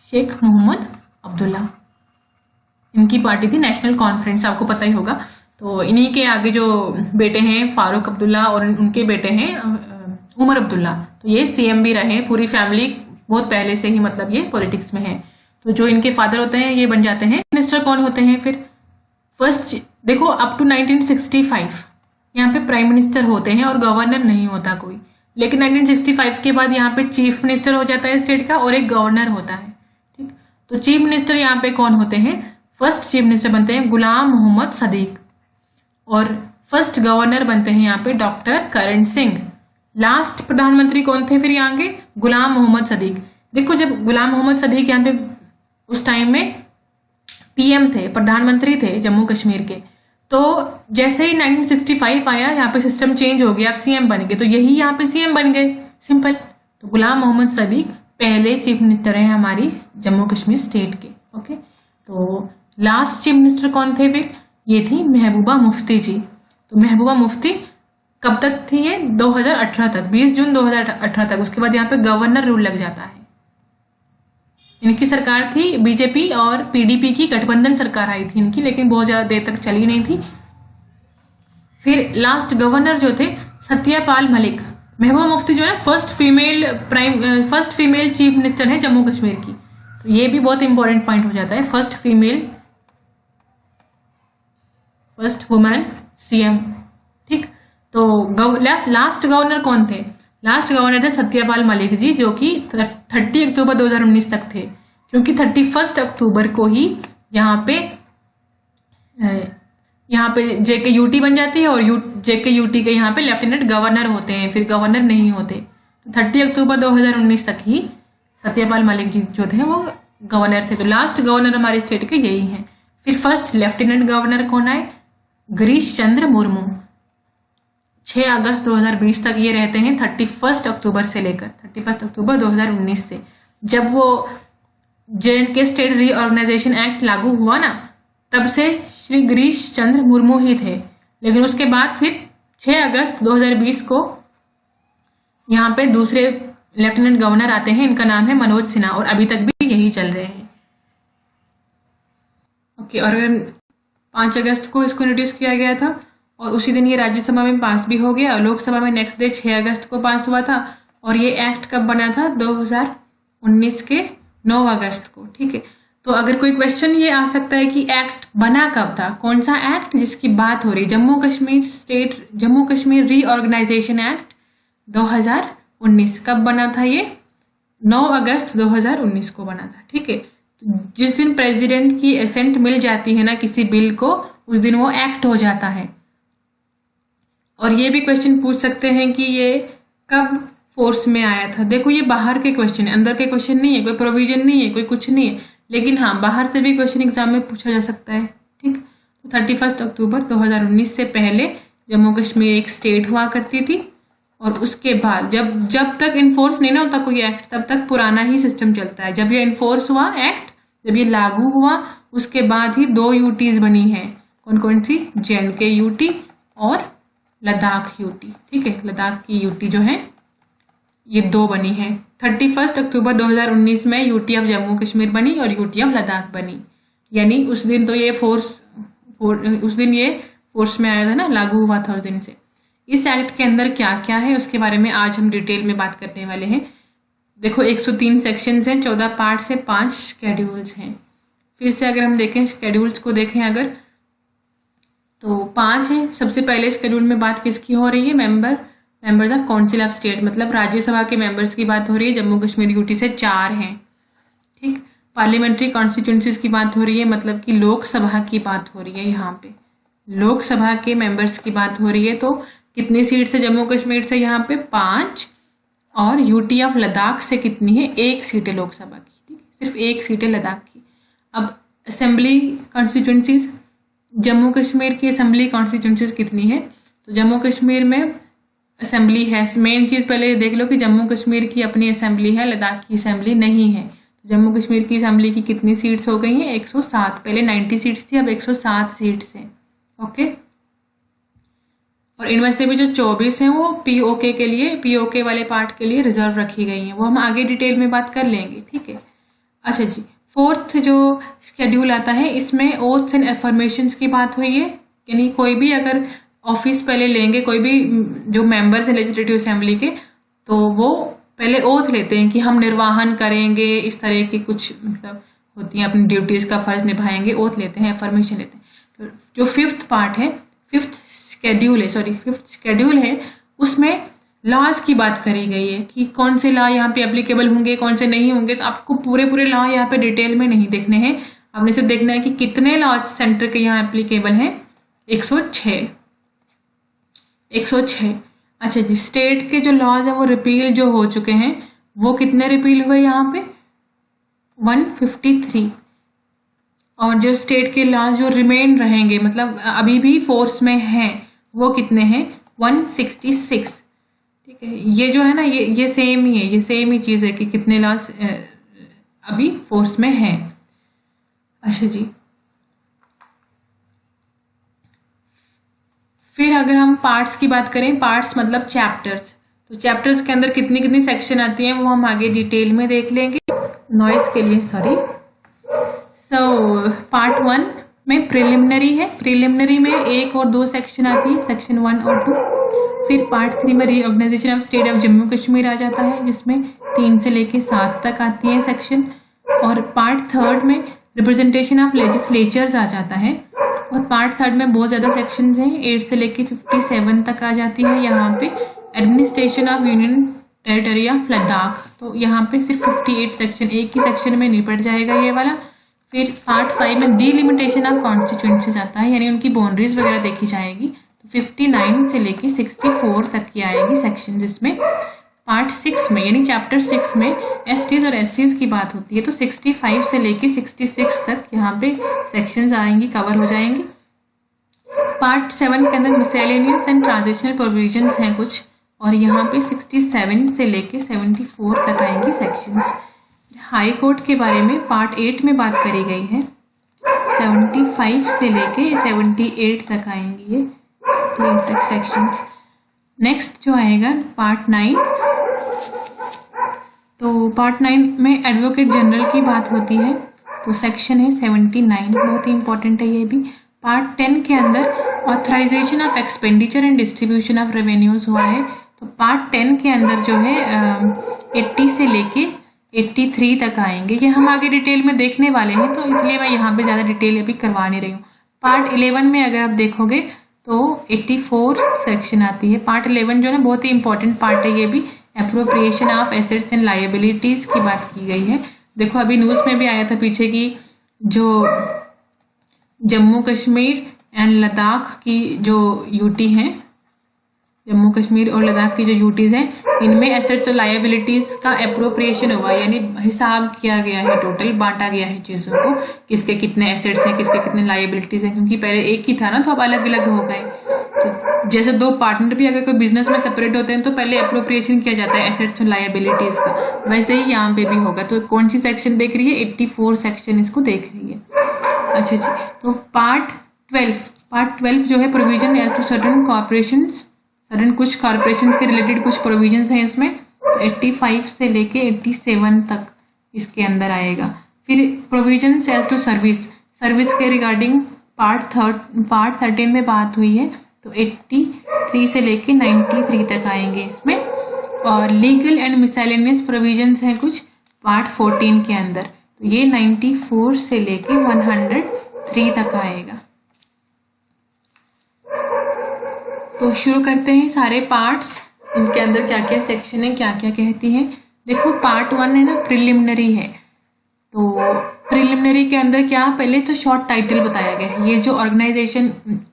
शेख मोहम्मद अब्दुल्ला, इनकी पार्टी थी नेशनल कॉन्फ्रेंस, आपको पता ही होगा। तो इन्हीं के आगे जो बेटे हैं फारूक अब्दुल्ला और उनके बेटे हैं उमर अब्दुल्ला, तो ये सीएम भी रहे। पूरी फैमिली बहुत पहले से ही मतलब ये पॉलिटिक्स में है। तो जो इनके फादर होते हैं ये बन जाते हैं मिनिस्टर। कौन होते हैं फिर? फर्स्ट देखो अप टू 1965 यहाँ पे प्राइम मिनिस्टर होते हैं और गवर्नर नहीं होता कोई। लेकिन 1965 के बाद यहाँ पे चीफ मिनिस्टर हो जाता है स्टेट का और एक गवर्नर होता है, ठीक। तो चीफ मिनिस्टर यहाँ पे कौन होते हैं? फर्स्ट चीफ मिनिस्टर बनते हैं गुलाम मोहम्मद सदीक, और फर्स्ट गवर्नर बनते हैं यहाँ पे डॉक्टर करण सिंह। लास्ट प्रधानमंत्री कौन थे फिर यहाँ के? गुलाम मोहम्मद सदीक। देखो जब गुलाम मोहम्मद सदीक यहाँ पे उस टाइम में पीएम थे, प्रधानमंत्री थे जम्मू कश्मीर के, तो जैसे ही 1965 आया यहाँ पे सिस्टम चेंज हो गया, अब सीएम बन गए, तो यही यहाँ पे सीएम बन गए, सिंपल। तो गुलाम मोहम्मद सदीक पहले चीफ मिनिस्टर हैं हमारी जम्मू कश्मीर स्टेट के, ओके। तो लास्ट चीफ मिनिस्टर कौन थे फिर? ये थी महबूबा मुफ्ती जी। तो महबूबा मुफ्ती कब तक थी ये? 2018 तक, 20 जून 2018 तक। उसके बाद यहाँ पे गवर्नर रूल लग जाता है। इनकी सरकार थी बीजेपी और पीडीपी की गठबंधन सरकार आई थी इनकी, लेकिन बहुत ज्यादा देर तक चली नहीं थी। फिर लास्ट गवर्नर जो थे सत्यपाल मलिक। महबूबा मुफ्ती जो है फर्स्ट फीमेल चीफ मिनिस्टर है जम्मू कश्मीर की। तो ये भी बहुत इंपॉर्टेंट पॉइंट हो जाता है, फर्स्ट वुमेन सीएम, ठीक। तो लास्ट गवर्नर कौन थे? लास्ट गवर्नर थे सत्यपाल मलिक जी, जो कि 30 अक्टूबर 2019 तक थे, क्योंकि 31 अक्टूबर को ही यहाँ पे जेके यूटी बन जाती है और जेके यूटी के यहाँ पे लेफ्टिनेंट गवर्नर होते हैं, फिर गवर्नर नहीं होते। 30 अक्टूबर 2019 तक ही सत्यपाल मलिक जी जो थे वो गवर्नर थे। तो लास्ट गवर्नर हमारे स्टेट के यही हैं। फिर फर्स्ट लेफ्टिनेंट गवर्नर कौन आए? गिरीश चंद्र मुर्मू। 6 अगस्त 2020 तक ये रहते हैं, 31 अक्टूबर से लेकर 31 अक्टूबर 2019 से। जब वो J&K स्टेट रीऑर्गेनाइजेशन एक्ट लागू हुआ ना, तब से श्री गिरीश चंद्र मुर्मू ही थे। लेकिन उसके बाद फिर 6 अगस्त 2020 को यहाँ पे दूसरे लेफ्टिनेंट गवर्नर आते हैं, इनका नाम है मनोज सिन्हा, और अभी तक भी यही चल रहे हैं, ओके। और 5 अगस्त को इसको नोटिस किया गया था और उसी दिन ये राज्यसभा में पास भी हो गया और लोकसभा में नेक्स्ट डे 6 अगस्त को पास हुआ था। और ये एक्ट कब बना था? 2019 के 9 अगस्त को, ठीक है। तो अगर कोई क्वेश्चन ये आ सकता है कि एक्ट बना कब था, कौन सा एक्ट जिसकी बात हो रही? जम्मू कश्मीर रीऑर्गेनाइजेशन एक्ट 2019 कब बना था? ये 9 अगस्त 2019 को बना था, ठीक है। जिस दिन प्रेसिडेंट की एसेंट मिल जाती है ना किसी बिल को, उस दिन वो एक्ट हो जाता है। और ये भी क्वेश्चन पूछ सकते हैं कि ये कब फोर्स में आया था। देखो ये बाहर के क्वेश्चन है, अंदर के क्वेश्चन नहीं है, कोई प्रोविजन नहीं है, कोई कुछ नहीं है, लेकिन हाँ बाहर से भी क्वेश्चन एग्जाम में पूछा जा सकता है, ठीक। तो 31 अक्टूबर 2019 से पहले जम्मू कश्मीर एक स्टेट हुआ करती थी, और उसके बाद जब तक इन्फोर्स नहीं ना होता कोई एक्ट, तब तक पुराना ही सिस्टम चलता है। जब ये इन्फोर्स हुआ एक्ट, जब ये लागू हुआ, उसके बाद ही 2 यूटीज बनी है। कौन कौन सी? J&K यूटी और लद्दाख यूटी, ठीक है। लद्दाख की यूटी जो है ये 2 बनी है। 31 अक्टूबर 2019 में यूटी ऑफ जम्मू कश्मीर बनी और यूटी ऑफ लद्दाख बनी। यानी उस दिन तो ये उस दिन ये फोर्स में आया था ना, लागू हुआ था उस दिन से। इस एक्ट के अंदर क्या क्या है उसके बारे में आज हम डिटेल में बात करने वाले हैं। देखो 103 सेक्शंस हैं, 14 पार्ट्स हैं, 5 शेड्यूल्स हैं। फिर से अगर हम देखें शेड्यूल्स को देखें अगर, तो 5 है। सबसे पहले शेड्यूल में बात किसकी हो रही है? Members of council of state, मतलब राज्यसभा के मेंबर्स की बात हो रही है। जम्मू कश्मीर यूटी से 4 हैं, ठीक। पार्लियामेंट्री कॉन्स्टिट्यूंसीज की बात हो रही है, मतलब कि लोकसभा की बात हो रही है। यहाँ पे लोकसभा के मेंबर्स की बात हो रही है। तो कितनी सीट्स है जम्मू कश्मीर से? यहाँ पे 5, और यूटी ऑफ लद्दाख से कितनी है? 1 सीट है लोकसभा की, ठीक, सिर्फ 1 सीट है लद्दाख की। अब असेंबली कॉन्स्टिट्यूंसीज, जम्मू कश्मीर की असेंबली कॉन्स्टिट्यूंसीज कितनी है? तो जम्मू कश्मीर में असेंबली है, मेन चीज पहले देख लो कि जम्मू कश्मीर की अपनी असेंबली है, लद्दाख की असेंबली नहीं है। तो जम्मू कश्मीर की असेंबली की कितनी सीट्स हो गई हैं? 107। पहले 90 सीट्स थी, अब 107 सीट्स हैं, ओके। और इनमें से भी जो 24 हैं वो पीओके के लिए, पीओके वाले पार्ट के लिए रिजर्व रखी गई हैं, वो हम आगे डिटेल में बात कर लेंगे, ठीक है। अच्छा जी, 4th जो शेड्यूल आता है इसमें ओथ्स एंड अफर्मेशंस की बात हुई है, यानी कोई भी अगर ऑफिस पहले लेंगे, कोई भी जो मेंबर्स हैं लेजिस्लेटिव असेंबली के, तो वो पहले ओथ लेते हैं कि हम निर्वाहन करेंगे, इस तरह की कुछ मतलब होती हैं, अपनी ड्यूटीज का फर्ज निभाएंगे, ओथ लेते हैं, अफर्मेशन लेते हैं। तो जो 5th पार्ट है, 5th शेड्यूल है, उसमें लॉज की बात करी गई है कि कौन से लॉ यहाँ पे एप्लीकेबल होंगे, कौन से नहीं होंगे। तो आपको पूरे लॉ यहाँ पे डिटेल में नहीं देखने हैं, आपने सिर्फ देखना है कि कितने लॉज सेंटर के यहाँ एप्लीकेबल हैं। 106। अच्छा जी, स्टेट के जो लॉज है वो रिपील जो हो चुके हैं, वो कितने रिपील हुए यहाँ पे? 153। और जो स्टेट के लॉज जो रिमेन रहेंगे, मतलब अभी भी फोर्स में हैं, वो कितने हैं? 166, ठीक है। ये जो है ना, ये सेम ही है, ये सेम ही चीज है कि कितने लॉज अभी फोर्स में हैं। अच्छा जी, फिर अगर हम पार्ट्स की बात करें, पार्ट्स मतलब चैप्टर्स, तो चैप्टर्स के अंदर कितनी कितनी सेक्शन आती हैं वो हम आगे डिटेल में देख लेंगे। नॉइस के लिए सॉरी। पार्ट 1 में प्रिलिमिनरी है, प्रिलिमिनरी में 1 और 2 सेक्शन आती है, सेक्शन 1 और 2। फिर पार्ट 3 में reorganisation of state of Jammu Kashmir आ जाता है, जिसमें 3 से लेके 7 तक आती है सेक्शन। और पार्ट 3 में रिप्रेजेंटेशन ऑफ लेजिस्लेचर्स आ जाता है, और पार्ट 3 में बहुत ज़्यादा सेक्शंस हैं, 8 से लेके 57 तक आ जाती है। यहाँ पे administration of union territory of Ladakh, तो यहाँ पे सिर्फ 58 सेक्शन, एक ही सेक्शन में निपट जाएगा ये वाला। फिर पार्ट 5 में डिलिमिटेशन ऑफ कॉन्स्टिट्यूएंसीज आता है, यानी उनकी बाउंड्रीज वगैरह देखी जाएगी। तो 59 से लेके 64 तक की आएगी सेक्शन, जिसमें पार्ट 6 में यानी चैप्टर 6 में एसटीज और एससीज की बात होती है। तो 65 से लेके 66 तक यहाँ पे सेक्शंस आएंगी, कवर हो जाएंगी। पार्ट 7 के अंदर मिसलेनियस एंड ट्रांजिशनल प्रोविजंस हैं कुछ, और यहाँ पे 67 से लेके 74 तक आएंगी सेक्शंस। हाई कोर्ट के बारे में पार्ट 8 में बात करी गई है, 75 से लेके 78 तक आएंगी ये 8 तक सेक्शंस। नेक्स्ट जो आएगा पार्ट 9, तो पार्ट 9 में एडवोकेट जनरल की बात होती है, तो सेक्शन है 79, बहुत ही इंपॉर्टेंट है ये भी। पार्ट 10 के अंदर authorisation of expenditure and distribution of revenues हुआ है, तो पार्ट 10 के अंदर जो है 80 से लेके 83 तक आएंगे। ये हम आगे डिटेल में देखने वाले हैं, तो इसलिए मैं यहाँ पे ज़्यादा डिटेल अभी करवा नहीं रही हूँ। पार्ट 11 में अगर आप देखोगे तो 84 सेक्शन आती है। पार्ट 11 जो है ना बहुत ही इंपॉर्टेंट पार्ट है, ये भी appropriation of assets and liabilities की बात की गई है। देखो अभी न्यूज़ में भी आया था पीछे की, जो जम्मू कश्मीर एंड लद्दाख की जो यूटी हैं, जम्मू कश्मीर और लद्दाख की जो यूटीज हैं, इनमें एसेट्स और लायबिलिटीज का एप्रोप्रिएशन हुआ, यानी हिसाब किया गया है, टोटल बांटा गया है चीजों को, किसके कितने एसेट्स हैं, किसके कितने लायबिलिटीज हैं, क्योंकि पहले एक ही था ना, तो अब अलग अलग हो गए। तो जैसे 2 पार्टनर भी अगर कोई बिजनेस में सेपरेट होते हैं तो पहले अप्रोप्रिएशन किया जाता है एसेट्स और लायबिलिटीज का, वैसे ही यहाँ पे भी होगा। तो कौन सी सेक्शन देख रही है? 84 सेक्शन इसको देख रही है। अच्छा जी, तो पार्ट 12 जो है provision as to certain corporations, certain कुछ कॉर्पोरेशंस के रिलेटेड कुछ प्रोविजंस हैं इसमें, तो 85 से लेके 87 तक इसके अंदर आएगा। फिर प्रोविजंस एज टू सर्विस के रिगार्डिंग पार्ट 13 में बात हुई है, तो 83 से लेके 93 तक आएंगे इसमें। और लीगल एंड मिसलेनियस प्रोविजंस हैं कुछ पार्ट 14 के अंदर, तो ये 94 से लेके 103 तक आएगा। तो शुरू करते हैं सारे पार्ट्स, इनके अंदर क्या क्या सेक्शन है, क्या क्या कहती हैं। देखो पार्ट 1 है ना, प्रिलिमिनरी है। तो प्रिलिमिनरी के अंदर क्या, पहले तो शॉर्ट टाइटल बताया गया है।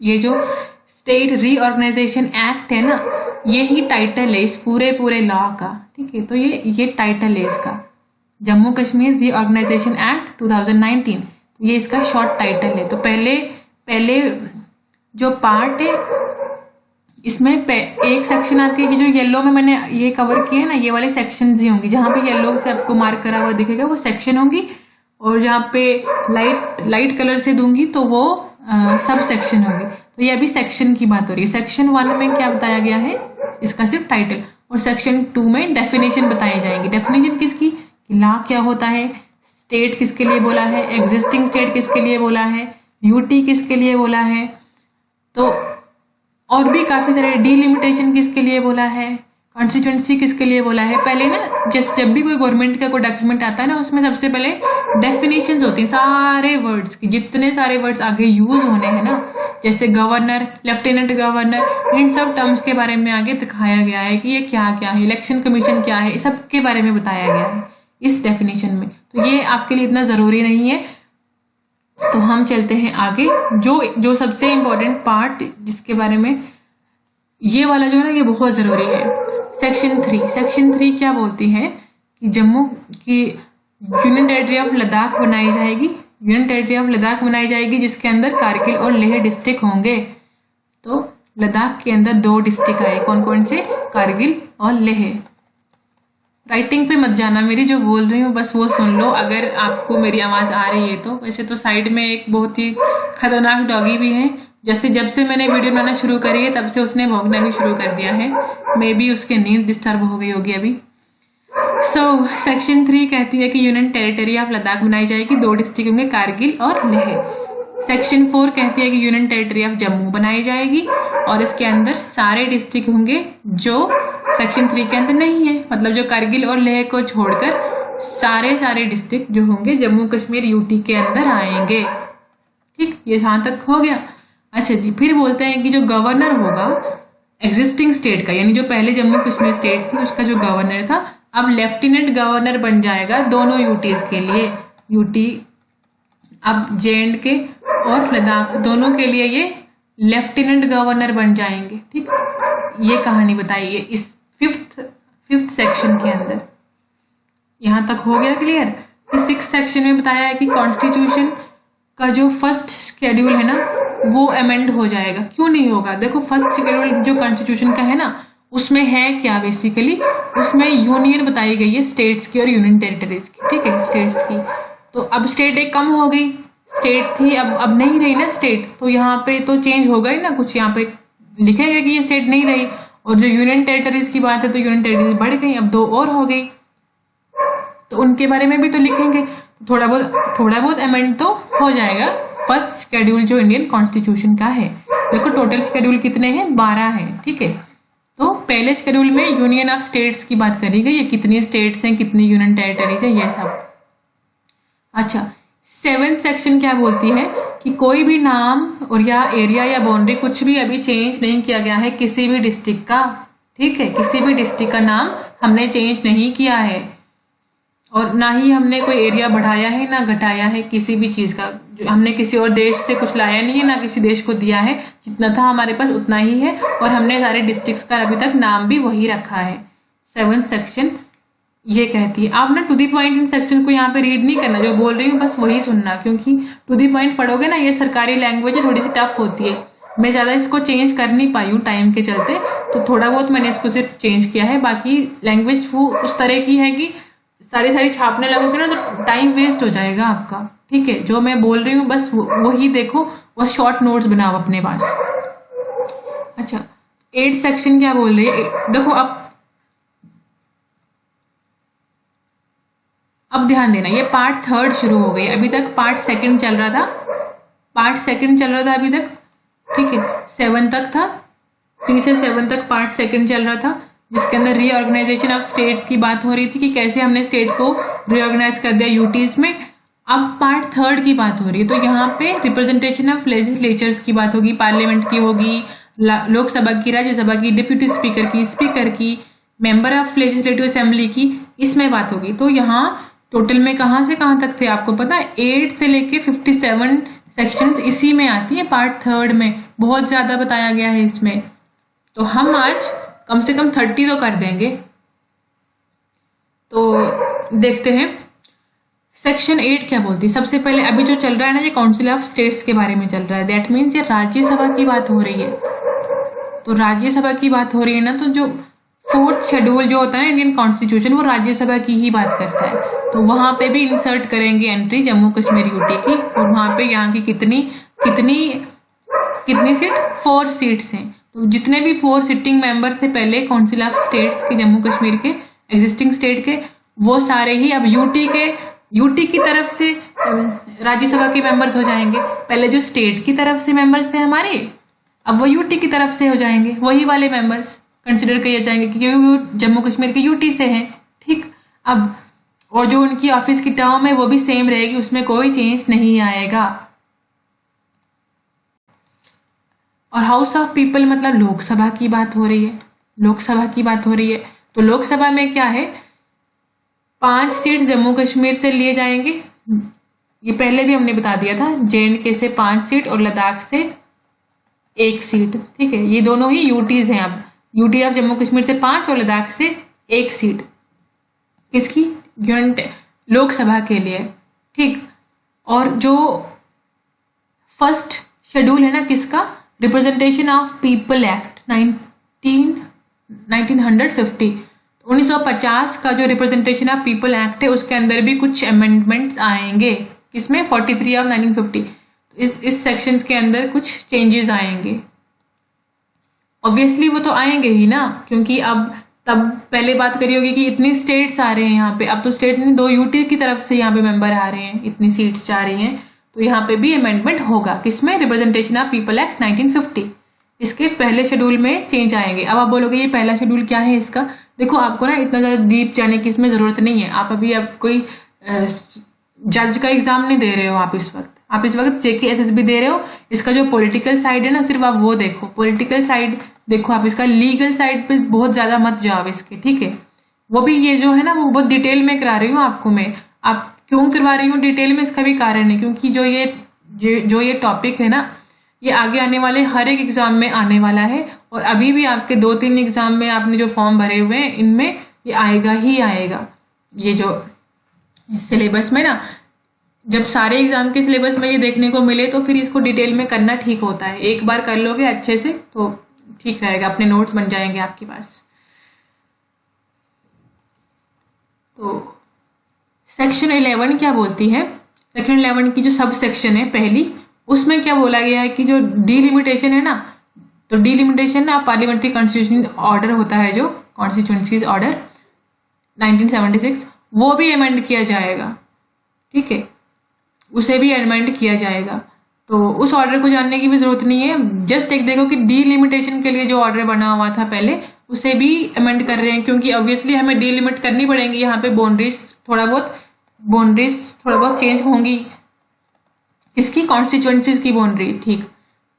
ये जो स्टेट रीऑर्गेनाइजेशन एक्ट है ना, ये ही टाइटल है इस पूरे लॉ का, ठीक है। तो ये टाइटल है इसका, जम्मू कश्मीर रीऑर्गेनाइजेशन एक्ट 2019, ये इसका शॉर्ट टाइटल है। तो पहले जो पार्ट है इसमें एक सेक्शन आती है कि जो येलो में मैंने ये कवर किया है ना, ये वाले सेक्शंस ही होंगी। जहाँ पे येलो से आपको मार्क करा हुआ दिखेगा वो सेक्शन होंगी, और जहाँ पे लाइट कलर से दूंगी तो वो सब सेक्शन होगी। तो ये अभी सेक्शन की बात हो रही है। सेक्शन 1 में क्या बताया गया है, इसका सिर्फ टाइटल, और सेक्शन 2 में डेफिनेशन बताई जाएगी। डेफिनेशन किसकी, लॉ क्या होता है, स्टेट किसके लिए बोला है, एग्जिस्टिंग स्टेट किसके लिए बोला है, यूटी किसके लिए बोला है, तो और भी काफी सारे, डीलिमिटेशन किसके लिए बोला है, कॉन्स्टिट्यूएंसी किसके लिए बोला है। पहले ना जैसे जब भी कोई गवर्नमेंट का कोई डॉक्यूमेंट आता है ना, उसमें सबसे पहले डेफिनेशंस होती है सारे वर्ड्स की, जितने सारे वर्ड्स आगे यूज होने हैं ना, जैसे गवर्नर, लेफ्टिनेंट गवर्नर, इन सब टर्म्स के बारे में आगे दिखाया गया है कि ये क्या क्या है, इलेक्शन कमीशन क्या है, सब के बारे में बताया गया है इस डेफिनेशन में। तो ये आपके लिए इतना जरूरी नहीं है। तो हम चलते हैं आगे, जो सबसे इम्पोर्टेंट पार्ट जिसके बारे में, ये वाला जो है ना, ये बहुत जरूरी है। सेक्शन 3 क्या बोलती है कि जम्मू की यूनियन टेरिटरी ऑफ लद्दाख बनाई जाएगी, जिसके अंदर कारगिल और लेह डिस्ट्रिक्ट होंगे। तो लद्दाख के अंदर 2 डिस्ट्रिक्ट आए, कौन कौन से, कारगिल और लेह। राइटिंग पे मत जाना, मेरी जो बोल रही हूँ बस वो सुन लो, अगर आपको मेरी आवाज आ रही है तो। वैसे तो साइड में एक बहुत ही खतरनाक डॉगी भी है, जैसे जब से मैंने वीडियो बनाना शुरू करी है तब से उसने भौंकना भी शुरू कर दिया है। मे बी उसकी नींद डिस्टर्ब हो गई होगी अभी। सेक्शन 3 कहती है कि यूनियन टेरिटरी ऑफ लद्दाख बनाई जाएगी, 2 डिस्ट्रिक्ट होंगे, कारगिल और लेह। सेक्शन 4 कहती है कि यूनियन टेरिटरी ऑफ जम्मू बनाई जाएगी, और इसके अंदर सारे डिस्ट्रिक्ट होंगे जो सेक्शन 3 के अंदर नहीं है, मतलब जो कारगिल और लेह को छोड़कर सारे डिस्ट्रिक्ट जो होंगे जम्मू कश्मीर यूटी के अंदर आएंगे। ठीक, ये यहां तक हो गया। अच्छा जी, फिर बोलते हैं कि जो गवर्नर होगा एग्जिस्टिंग स्टेट का, यानी जो पहले जम्मू कश्मीर स्टेट थी उसका जो गवर्नर था, अब लेफ्टिनेंट गवर्नर बन जाएगा दोनों यूटीज के लिए। यूटी अब JNK और लद्दाख दोनों के लिए ये लेफ्टिनेंट गवर्नर बन जाएंगे। ठीक, ये कहानी बताई है इस फिफ्थ सेक्शन के अंदर। यहां तक हो गया क्लियर। फिर 6th सेक्शन में बताया है कि कॉन्स्टिट्यूशन का जो फर्स्ट शेड्यूल है ना वो अमेंड हो जाएगा। क्यों नहीं होगा, देखो फर्स्ट शेड्यूल जो कॉन्स्टिट्यूशन का है ना, उसमें है क्या, बेसिकली उसमें यूनियन बताई गई है स्टेट्स की और यूनियन टेरिटरीज की। ठीक है, स्टेट्स की, तो अब स्टेट एक कम हो गई, स्टेट थी अब नहीं रही ना स्टेट, तो यहाँ पे तो चेंज हो गई ना कुछ, यहाँ पे लिखेगा कि ये स्टेट नहीं रही। और जो यूनियन टेरिटरीज की बात है तो यूनियन टेरिटरीज बढ़ गई, अब 2 और हो गई, तो उनके बारे में भी तो लिखेंगे। थोड़ा बहुत अमेंड तो हो जाएगा। फर्स्ट शेड्यूल जो इंडियन कॉन्स्टिट्यूशन का है, देखो टोटल शेड्यूल कितने हैं, 12 है। ठीक है, तो पहले शेड्यूल में यूनियन ऑफ स्टेट्स की बात करी गई है, कितनी स्टेट्स हैं, कितनी यूनियन टेरिटरीज है, ये सब। अच्छा, 7th सेक्शन क्या बोलती है कि कोई भी नाम और या एरिया या बाउंड्री कुछ भी अभी चेंज नहीं किया गया है किसी भी डिस्ट्रिक्ट का। ठीक है, किसी भी डिस्ट्रिक्ट का नाम हमने चेंज नहीं किया है, और ना ही हमने कोई एरिया बढ़ाया है ना घटाया है किसी भी चीज का। हमने किसी और देश से कुछ लाया नहीं है, ना किसी देश को दिया है, जितना था हमारे पास उतना ही है, और हमने सारे डिस्ट्रिक्ट्स का अभी तक नाम भी वही रखा है। 7th सेक्शन ये कहती है। आप ना to the point in section को यहाँ पे रीड नहीं करना, जो बोल रही हूँ बस वही सुनना, क्योंकि टू दी पॉइंट पढ़ोगे ना, ये सरकारी लैंग्वेज है, थोड़ी सी टफ होती है। मैं ज्यादा इसको चेंज कर नहीं पाई हूँ टाइम के चलते, तो थोड़ा बहुत मैंने इसको सिर्फ चेंज किया है। बाकी लैंग्वेज वो उस तरह की है कि सारी छापने लगोगे ना तो टाइम वेस्ट हो जाएगा आपका। ठीक है, जो मैं बोल रही हूँ बस वही देखो और शॉर्ट नोट्स बनाओ अपने पास। अच्छा, 8th सेक्शन क्या बोल रही है, देखो अब ध्यान देना, ये पार्ट 3rd शुरू हो गई, अभी तक पार्ट 2nd चल रहा था, पार्ट सेकंड चल रहा था अभी तक, ठीक है, 7 तक था, 3 से 7 तक पार्ट सेकंड चल रहा था, जिसके अंदर रीऑर्गेनाइजेशन ऑफ स्टेट्स की बात हो रही थी कि कैसे हमने स्टेट को रीऑर्गेनाइज कर दिया यूटीज में। अब पार्ट थर्ड की बात हो रही है, तो यहाँ पे रिप्रेजेंटेशन ऑफ लेजिस्लेचर्स की बात होगी, पार्लियामेंट की होगी, लोकसभा की, राज्यसभा की, डिप्यूटी स्पीकर की, स्पीकर की, मेंबर ऑफ लेजिस्लेटिव असेंबली की, इसमें बात होगी। तो यहाँ टोटल में कहाँ से कहाँ तक थे आपको पता है, 8 से लेके 57 सेक्शंस इसी में आती है पार्ट थर्ड में, बहुत ज्यादा बताया गया है इसमें। तो हम आज कम से कम 30 तो कर देंगे। तो देखते हैं सेक्शन 8 क्या बोलती है। सबसे पहले अभी जो चल रहा है ना, ये काउंसिल ऑफ स्टेट्स के बारे में चल रहा है, दैट मीन्स ये राज्यसभा की बात हो रही है। तो राज्यसभा की बात हो रही है ना, तो जो 4th शेड्यूल जो होता है इंडियन कॉन्स्टिट्यूशन, वो राज्यसभा की ही बात करता है। तो वहां पे भी इंसर्ट करेंगे एंट्री जम्मू कश्मीर यूटी की, और वहां पे यहाँ की कितनी सीट, 4 सीट्स हैं। तो जितने भी 4 सिटिंग मेंबर थे पहले काउंसिल ऑफ स्टेट्स के, जम्मू कश्मीर के एग्जिस्टिंग स्टेट के, वो सारे ही अब यूटी की तरफ से राज्यसभा के मेंबर्स हो जाएंगे। पहले जो स्टेट की तरफ से मेंबर्स थे हमारे, अब वो यूटी की तरफ से हो जाएंगे, वही वाले मेंबर्स कंसिडर किए जाएंगे क्योंकि जम्मू कश्मीर के यूटी से हैं, ठीक। अब और जो उनकी ऑफिस की टर्म है वो भी सेम रहेगी, उसमें कोई चेंज नहीं आएगा। और हाउस ऑफ पीपल मतलब लोकसभा की बात हो रही है, लोकसभा की बात हो रही है। तो लोकसभा में क्या है, 5 सीट जम्मू कश्मीर से लिए जाएंगे, ये पहले भी हमने बता दिया था, JNK से 5 सीट और लद्दाख से 1 सीट, ठीक है। ये दोनों ही यूटीज हैं। अब यूटी ऑफ जम्मू कश्मीर से 5 और लद्दाख से 1 सीट किसकी, लोकसभा के लिए, ठीक। और जो फर्स्ट शेड्यूल है ना किसका, रिप्रेजेंटेशन ऑफ पीपल एक्ट 1950 का जो रिप्रेजेंटेशन ऑफ पीपल एक्ट है, उसके अंदर भी कुछ अमेंडमेंट्स आएंगे, किसमें 43 ऑफ 1950। इस सेक्शंस के अंदर कुछ चेंजेस आएंगे, ऑब्वियसली वो तो आएंगे ही ना, क्योंकि अब तब पहले बात करी होगी कि इतनी स्टेट्स आ रहे हैं यहाँ पे, अब तो स्टेट में 2 यूटी की तरफ से यहाँ पे मेंबर आ रहे हैं, इतनी सीट्स जा रही हैं, तो यहाँ पे भी अमेंडमेंट होगा, किसमें, रिप्रेजेंटेशन ऑफ पीपल एक्ट 1950। इसके पहले शेड्यूल में चेंज आएंगे। अब आप बोलोगे ये पहला शेड्यूल क्या है इसका, देखो आपको ना इतना ज्यादा डीप जाने की इसमें जरूरत नहीं है। आप अभी अब कोई जज का एग्जाम नहीं दे रहे हो, आप इस वक्त जेके SSB दे रहे हो। इसका जो पॉलिटिकल साइड है ना, सिर्फ आप वो देखो, पॉलिटिकल साइड देखो आप, इसका लीगल साइड पे बहुत ज्यादा मत जाओ इसके, ठीक है। वो भी ये जो है ना, वो बहुत डिटेल में करा रही हूँ आपको मैं। आप क्यों करवा रही हूँ डिटेल में, इसका भी कारण है, क्योंकि जो ये टॉपिक है ना, ये आगे आने वाले हर एक एग्जाम में आने वाला है, और अभी भी आपके 2-3 एग्जाम में आपने जो फॉर्म भरे हुए हैं, इनमें ये आएगा ही आएगा। ये जो सिलेबस में ना, जब सारे एग्जाम के सिलेबस में ये देखने को मिले तो फिर इसको डिटेल में करना ठीक होता है। एक बार कर लोगे अच्छे से तो ठीक रहेगा, अपने नोट्स बन जाएंगे आपके पास। तो सेक्शन 11 क्या बोलती है, सेक्शन 11 की जो सब सेक्शन है पहली, उसमें क्या बोला गया है कि जो डीलिमिटेशन है ना, तो डीलिमिटेशन ना पार्लियामेंट्री कॉन्स्टिट्यूशन ऑर्डर होता है, जो कॉन्स्टिट्यूंसीज ऑर्डर 1976, वो भी अमेंड किया जाएगा, ठीक है, उसे भी अमेंड किया जाएगा। तो उस ऑर्डर को जानने की भी जरूरत नहीं है, जस्ट एक देखो कि डीलिमिटेशन के लिए जो ऑर्डर बना हुआ था पहले, उसे भी अमेंड कर रहे हैं, क्योंकि ऑब्वियसली हमें डीलिमिट करनी पड़ेंगी। यहाँ पे बाउंड्रीज थोड़ा बहुत चेंज होंगी, किसकी, कॉन्स्टिट्यूएंसीज की बाउंड्री, ठीक।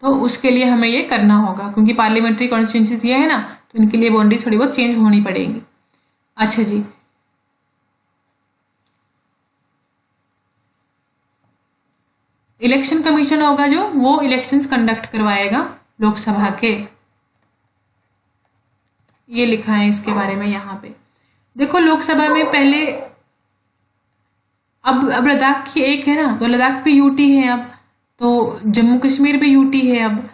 तो उसके लिए हमें ये करना होगा, क्योंकि पार्लियामेंट्री कॉन्स्टिट्यूएंसीज ये है ना, तो इनके लिए बाउंड्री थोड़ी बहुत चेंज होनी पड़ेगी। अच्छा जी, इलेक्शन कमीशन होगा जो, वो इलेक्शंस कंडक्ट करवाएगा लोकसभा के, ये लिखा है इसके बारे में यहाँ पे। देखो लोकसभा में पहले, अब लद्दाख की एक है ना, तो लद्दाख पे यूटी है, अब तो जम्मू कश्मीर पे यूटी है। अब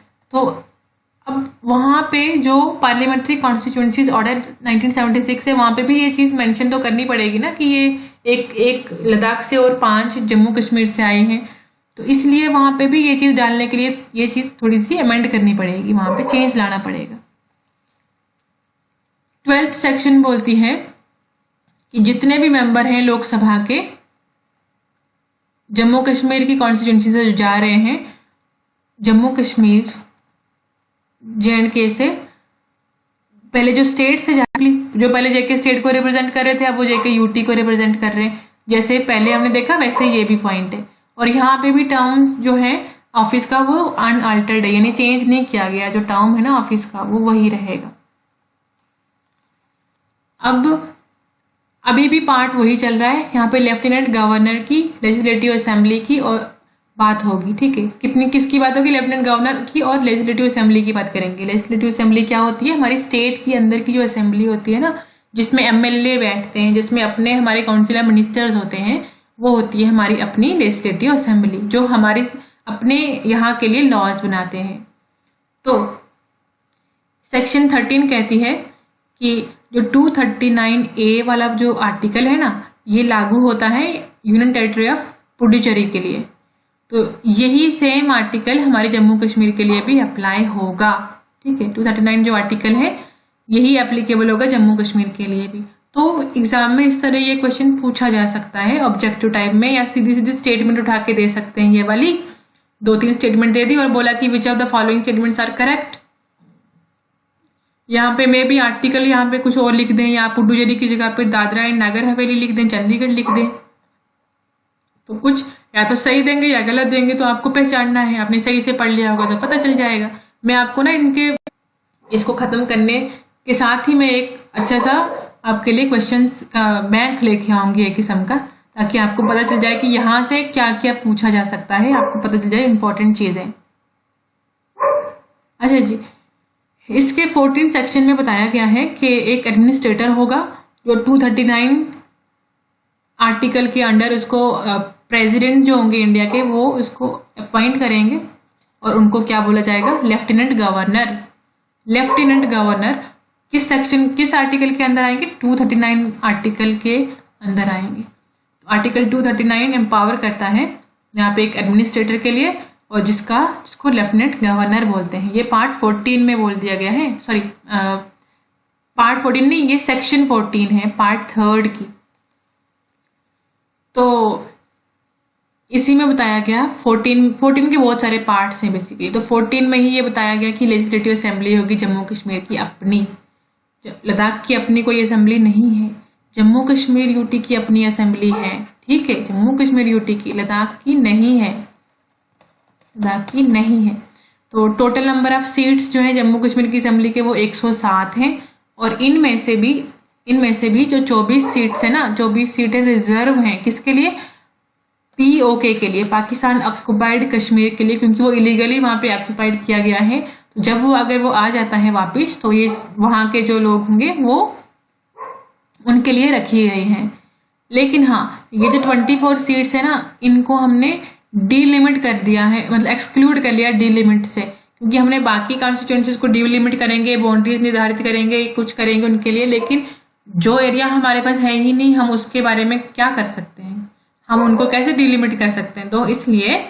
वहां पे जो पार्लियामेंट्री कॉन्स्टिट्यूएंसीज ऑर्डर 1976 है, वहां पे भी ये चीज मेंशन तो करनी पड़ेगी ना कि ये एक लद्दाख से और 5 जम्मू कश्मीर से आए हैं, तो इसलिए वहां पे भी ये चीज डालने के लिए ये चीज थोड़ी सी अमेंड करनी पड़ेगी, वहां पे चेंज लाना पड़ेगा। 12th सेक्शन बोलती है कि जितने भी मेंबर हैं लोकसभा के जम्मू कश्मीर की कॉन्स्टिट्यूंसी से जा रहे हैं, जम्मू कश्मीर JNK से पहले जो स्टेट से जो पहले JK स्टेट को रिप्रेजेंट कर रहे थे अब वो JK UT को रिप्रेजेंट कर रहे हैं। जैसे पहले हमने देखा वैसे ये भी पॉइंट है। और यहाँ पे भी टर्म्स जो है ऑफिस का वो अनअल्टर्ड है, यानी चेंज नहीं किया गया। जो टर्म है ना ऑफिस का वो वही रहेगा। अब अभी भी पार्ट वही चल रहा है। यहाँ पे लेफ्टिनेंट गवर्नर की, लेजिस्लेटिव असेंबली की और बात होगी। ठीक है, किसकी बात होगी? लेफ्टिनेंट गवर्नर की और लेजिस्लेटिव असेंबली की बात करेंगे। लेजिस्लेटिव असेंबली क्या होती है? हमारी स्टेट के अंदर की जो असेंबली होती है ना, जिसमें MLA बैठते हैं, जिसमें अपने हमारे काउंसिलर मिनिस्टर्स होते हैं, वो होती है हमारी अपनी लेजिस्लेटिव असेंबली, जो हमारे अपने यहाँ के लिए लॉज बनाते हैं। तो सेक्शन 13 कहती है कि जो 239A वाला जो आर्टिकल है ना, ये लागू होता है यूनियन टेरिटरी ऑफ पुडुचेरी के लिए। तो यही सेम आर्टिकल हमारे जम्मू कश्मीर के लिए भी अप्लाई होगा। ठीक है, 239 जो आर्टिकल है यही एप्लीकेबल होगा जम्मू कश्मीर के लिए भी। तो एग्जाम में इस तरह ये क्वेश्चन पूछा जा सकता है ऑब्जेक्टिव टाइप में, या सीधी सीधी स्टेटमेंट उठा के दे सकते हैं। ये वाली 2-3 स्टेटमेंट दे दी और बोला कि which of the following statements are correct. यहाँ पे मे भी आर्टिकल यहाँ पे कुछ और लिख दें, या पुडुचेरी की जगह पे दादरा एंड नगर हवेली लिख दें, चंडीगढ़ लिख दें। तो कुछ या तो सही देंगे या गलत देंगे, तो आपको पहचानना है। आपने सही से पढ़ लिया होगा तो पता चल जाएगा। मैं आपको ना इसको खत्म करने के साथ ही मैं एक अच्छा सा आपके लिए क्वेश्चंस का बैंक लेके आऊंगी एक किस्म का, ताकि आपको पता चल जाए कि यहाँ से क्या क्या पूछा जा सकता है, आपको पता चल जाए इंपॉर्टेंट चीजें। अच्छा जी, इसके 14 सेक्शन में बताया गया है कि एक एडमिनिस्ट्रेटर होगा जो 239 आर्टिकल के अंडर उसको प्रेसिडेंट जो होंगे इंडिया के, वो उसको अपॉइंट करेंगे और उनको क्या बोला जाएगा? Lieutenant governor. लेफ्टिनेंट गवर्नर किस सेक्शन, किस आर्टिकल के अंदर आएंगे? 239 आर्टिकल के अंदर आएंगे। आर्टिकल 239 एम्पावर करता है यहाँ पे एक एडमिनिस्ट्रेटर के लिए, और जिसको लेफ्टिनेंट गवर्नर बोलते हैं। ये पार्ट 14 में बोल दिया गया है, सॉरी पार्ट 14 नहीं, ये सेक्शन 14 है पार्ट 3 की। तो इसी में बताया गया 14 के बहुत सारे पार्ट्स हैं बेसिकली। तो 14 में ही ये बताया गया कि लेजिस्लेटिव असेंबली होगी जम्मू कश्मीर की अपनी। लद्दाख की अपनी कोई असेंबली नहीं है, जम्मू कश्मीर यूटी की अपनी असेंबली है। ठीक है, जम्मू कश्मीर यूटी की, लद्दाख की नहीं है, लद्दाख की नहीं है। तो टोटल नंबर ऑफ सीट्स जो है जम्मू कश्मीर की असेंबली के वो 107 हैं, और इनमें से भी जो 24 सीट्स है ना, 24 सीटें रिजर्व हैं। किसके लिए? POK के लिए, पाकिस्तान ऑक्युपाइड कश्मीर के लिए, क्योंकि वो इलीगली वहां पे ऑक्युपाइड किया गया है। तो जब अगर वो आ जाता है वापिस, तो ये वहां के जो लोग होंगे वो उनके लिए रखी गई हैं। लेकिन हाँ, ये जो 24 सीट्स है ना, इनको हमने डीलिमिट कर दिया है, मतलब एक्सक्लूड कर लिया डीलिमिट से, क्योंकि हमने बाकी कॉन्स्टिट्यूएंसीज को डीलिमिट करेंगे, बाउंड्रीज निर्धारित करेंगे, कुछ करेंगे उनके लिए, लेकिन जो एरिया हमारे पास है ही नहीं, हम उसके बारे में क्या कर सकते हैं? हम उनको कैसे डीलिमिट कर सकते हैं? तो इसलिए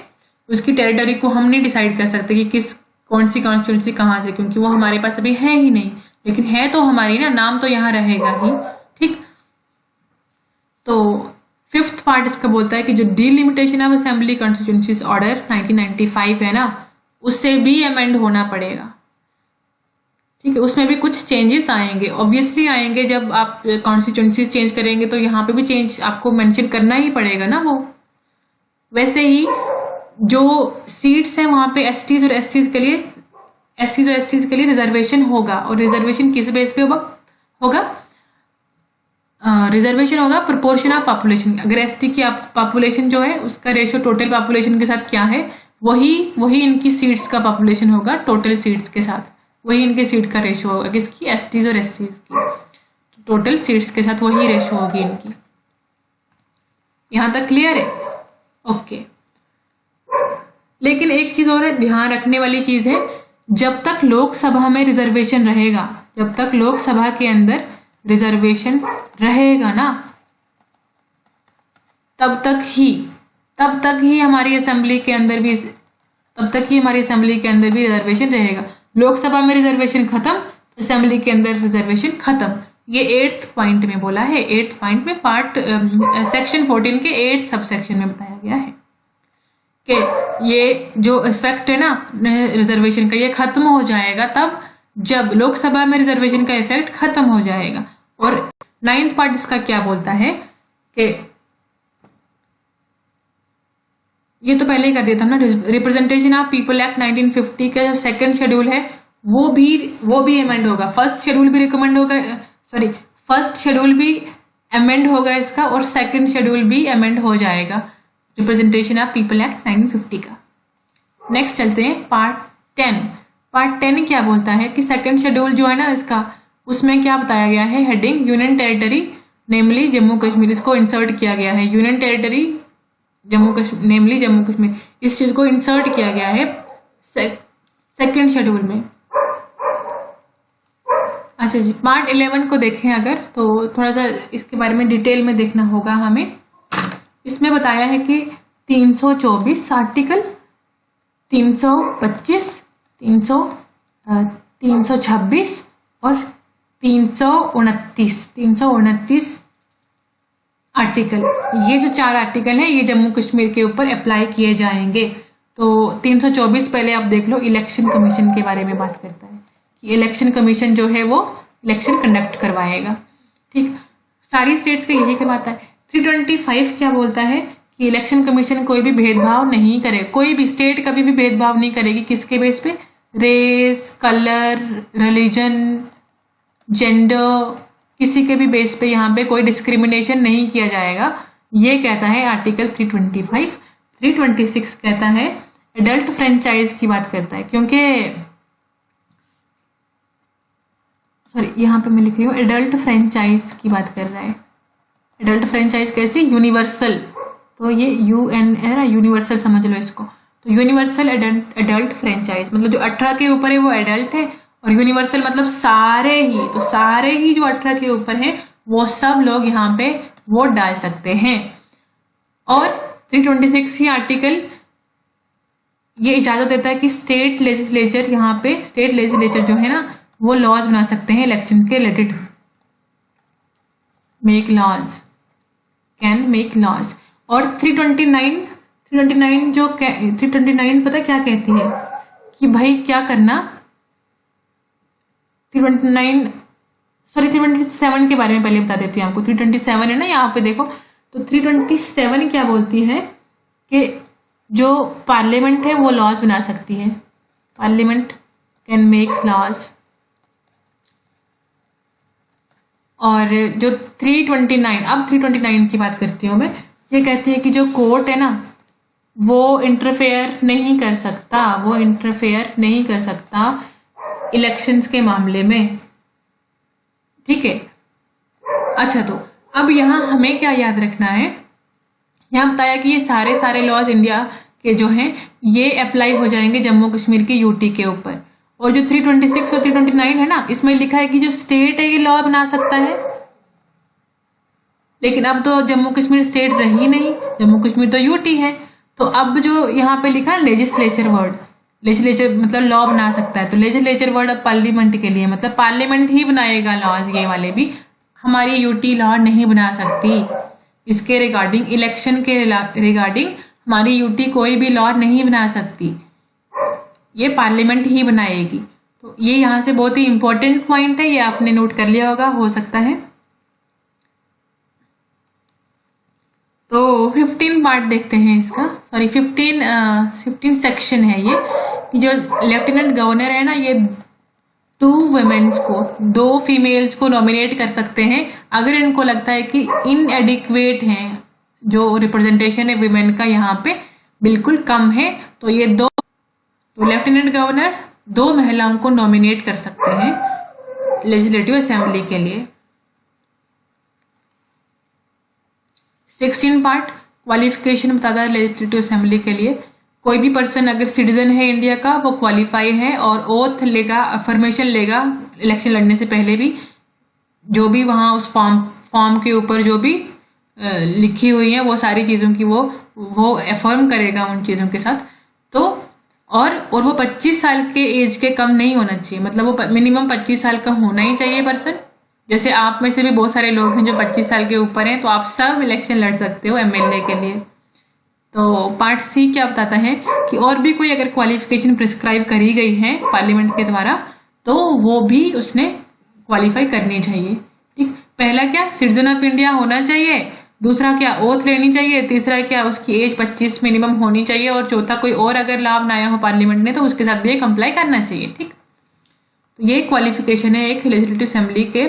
उसकी टेरिटरी को हम नहीं डिसाइड कर सकते कि कौन सी कॉन्स्टिट्यूएंसी कहाँ से, क्योंकि वो हमारे पास अभी है ही नहीं। लेकिन है तो हमारी ना, नाम तो यहाँ रहेगा ही। ठीक, तो 5th पार्ट इसका बोलता है कि जो delimitation of assembly constituencies order 1995 है ना, उससे भी अमेंड होना पड़ेगा। ठीक है, उसमें भी कुछ चेंजेस आएंगे, ऑब्वियसली आएंगे। जब आप कॉन्स्टिट्यूएंसीज चेंज करेंगे तो यहाँ पे भी चेंज आपको मेंशन करना ही पड़ेगा ना वो। वैसे ही जो सीट्स हैं वहां पे एसटीज और एससीज के लिए रिजर्वेशन होगा, और रिजर्वेशन किस बेस पे होगा? रिजर्वेशन होगा प्रोपोर्शन ऑफ पॉपुलेशन। अगर एसटी की पॉपुलेशन जो है उसका रेशियो टोटल पॉपुलेशन के साथ क्या है, वही इनकी सीट्स का पॉपुलेशन होगा टोटल सीट्स के साथ, वही इनके सीट का रेशियो होगा। किसकी? एसटीज और एससीज की टोटल सीट्स के साथ वही रेशियो होगी इनकी। यहां तक क्लियर है? ओके। लेकिन एक चीज और है, ध्यान रखने वाली चीज है, जब तक लोकसभा में रिजर्वेशन रहेगा, जब तक लोकसभा के अंदर रिजर्वेशन रहेगा ना, तब तक ही हमारी असेंबली के अंदर भी रिजर्वेशन रहेगा। लोकसभा में रिजर्वेशन खत्म, असेंबली के अंदर रिजर्वेशन खत्म। ये 8th पॉइंट में बोला है, 8th पॉइंट में पार्ट सेक्शन 14 के 8th सब सेक्शन में बताया गया है। कि ये जो इफेक्ट है ना रिजर्वेशन का, ये खत्म हो जाएगा तब जब लोकसभा में रिजर्वेशन का इफेक्ट खत्म हो जाएगा। और 9th पार्ट इसका क्या बोलता है कि ये तो पहले ही कर दिया था ना, रिप्रेजेंटेशन ऑफ पीपल एक्ट 1950 का जो सेकंड शेड्यूल है वो भी अमेंड होगा। फर्स्ट शेड्यूल भी रिकमेंड होगा, सॉरी फर्स्ट शेड्यूल भी अमेंड होगा इसका, और सेकंड शेड्यूल भी अमेंड हो जाएगा रिप्रेजेंटेशन ऑफ पीपल एक्ट 1950 का। नेक्स्ट चलते हैं पार्ट 10। पार्ट 10 क्या बोलता है कि सेकंड शेड्यूल जो है ना इसका, उसमें क्या बताया गया है, हेडिंग यूनियन टेरिटरी नेमली जम्मू कश्मीर, इसको इंसर्ट किया गया है। यूनियन टेरिटरी जम्मू कश्मीर नेमली जम्मू कश्मीर, इस चीज को इंसर्ट किया गया है सेकंड शेड्यूल में। अच्छा जी, पार्ट 11 को देखें अगर, तो थोड़ा सा इसके बारे में डिटेल में देखना होगा हमें। इसमें बताया है कि 324 आर्टिकल, 325, 326 और 329 आर्टिकल, ये जो 4 आर्टिकल हैं ये जम्मू कश्मीर के ऊपर अप्लाई किए जाएंगे। तो 324 पहले आप देख लो, इलेक्शन कमीशन के बारे में बात करता है कि इलेक्शन कमीशन जो है वो इलेक्शन कंडक्ट करवाएगा। ठीक, सारी स्टेट्स का यही करवाता है। 325 क्या बोलता है कि इलेक्शन कमीशन कोई भी भेदभाव नहीं करे, कोई भी स्टेट कभी भी भेदभाव नहीं करेगी। किसके बेस पे? रेस, कलर, रिलीजन, जेंडर, किसी के भी बेस पे यहाँ पे कोई डिस्क्रिमिनेशन नहीं किया जाएगा, ये कहता है आर्टिकल 325। 326 कहता है एडल्ट फ्रेंचाइज की बात करता है, क्योंकि सॉरी यहाँ पे मैं लिख रही हूँ एडल्ट फ्रेंचाइज की बात कर रहा है। एडल्ट फ्रेंचाइज कैसे? यूनिवर्सल, तो ये UN है ना, यूनिवर्सल समझ लो इसको। तो यूनिवर्सल एडल्ट फ्रेंचाइज मतलब जो 18 के ऊपर है वो एडल्ट है, और यूनिवर्सल मतलब सारे ही, तो सारे ही जो 18 के ऊपर हैं वो सब लोग यहाँ पे वोट डाल सकते हैं। और 326 ही आर्टिकल ये इजाजत देता है कि स्टेट लेजिस्लेचर, यहाँ पे स्टेट लेजिस्लेचर जो है ना वो लॉज बना सकते हैं इलेक्शन के related, make laws, can make laws. और 329 जो 329 पता क्या कहती है कि भाई क्या करना, 327 के बारे में पहले बता देती हूँ आपको। 327 है ना यहाँ पे देखो, तो 327 क्या बोलती है कि जो पार्लियामेंट है वो लॉज बना सकती है, पार्लियामेंट कैन मेक लॉज। और जो 329, अब 329 की बात करती हूँ मैं, ये कहती है कि जो कोर्ट है ना वो इंटरफेयर नहीं कर सकता, वो इंटरफेयर नहीं कर सकता इलेक्शंस के मामले में। ठीक है, अच्छा तो अब यहाँ हमें क्या याद रखना है, यहाँ बताया कि ये सारे लॉज इंडिया के जो हैं ये अप्लाई हो जाएंगे जम्मू कश्मीर की यूटी के ऊपर। और जो 326 और 329 है ना, इसमें लिखा है कि जो स्टेट है ये लॉ बना सकता है, लेकिन अब तो जम्मू कश्मीर स्टेट रही नहीं, जम्मू कश्मीर तो यूटी है। तो अब जो यहाँ पे लिखा है लेजिस्लेचर वर्ड, लेजिस्लेचर मतलब लॉ बना सकता है, तो लेजिस्लेचर वर्ड अब पार्लियामेंट के लिए, मतलब पार्लियामेंट ही बनाएगा लॉज, ये वाले भी। हमारी यूटी लॉ नहीं बना सकती इसके रिगार्डिंग, इलेक्शन के रिगार्डिंग हमारी यूटी कोई भी लॉ नहीं बना सकती, ये पार्लियामेंट ही बनाएगी। तो ये यहाँ से बहुत ही इंपॉर्टेंट पॉइंट है, ये आपने नोट कर लिया होगा हो सकता है। तो 15 पार्ट देखते हैं इसका, सॉरी 15 सेक्शन है ये, कि जो लेफ्टिनेंट गवर्नर है ना ये 2 वुमेन्स को, 2 फीमेल्स को नॉमिनेट कर सकते हैं अगर इनको लगता है कि इनएडिक्वेट हैं, जो रिप्रेजेंटेशन है विमेन का यहाँ पे बिल्कुल कम है। तो ये तो लेफ्टिनेंट गवर्नर 2 महिलाओं को नॉमिनेट कर सकते हैं लेजिस्लेटिव असेंबली के लिए। 16 पार्ट क्वालिफिकेशन बताता है लेजिस्लेटिव असेंबली के लिए। कोई भी पर्सन अगर सिटीजन है इंडिया का वो क्वालिफाई है और ओथ लेगा, अफर्मेशन लेगा इलेक्शन लड़ने से पहले भी, जो भी वहाँ उस फॉर्म के ऊपर जो भी लिखी हुई है वो सारी चीज़ों की वो अफर्म करेगा उन चीज़ों के साथ। तो और वो 25 साल के एज के कम नहीं होना चाहिए, मतलब वो मिनिमम 25 साल का होना ही चाहिए पर्सन। जैसे आप में से भी बहुत सारे लोग हैं जो 25 साल के ऊपर हैं, तो आप सब इलेक्शन लड़ सकते हो एमएलए के लिए। तो पार्ट सी क्या बताता है कि और भी कोई अगर क्वालिफिकेशन प्रिस्क्राइब करी गई है पार्लियामेंट के द्वारा तो वो भी उसने क्वालिफाई करनी चाहिए। ठीक, पहला क्या, सिटीजन ऑफ इंडिया होना चाहिए, दूसरा क्या, ओथ लेनी चाहिए, तीसरा क्या, उसकी एज 25 मिनिमम होनी चाहिए, और चौथा कोई और अगर लाभ ना आया हो पार्लियामेंट ने तो उसके साथ भी ये कंप्लाई करना चाहिए। ठीक, तो ये क्वालिफिकेशन है एक लेजिस्लेटिव असेंबली के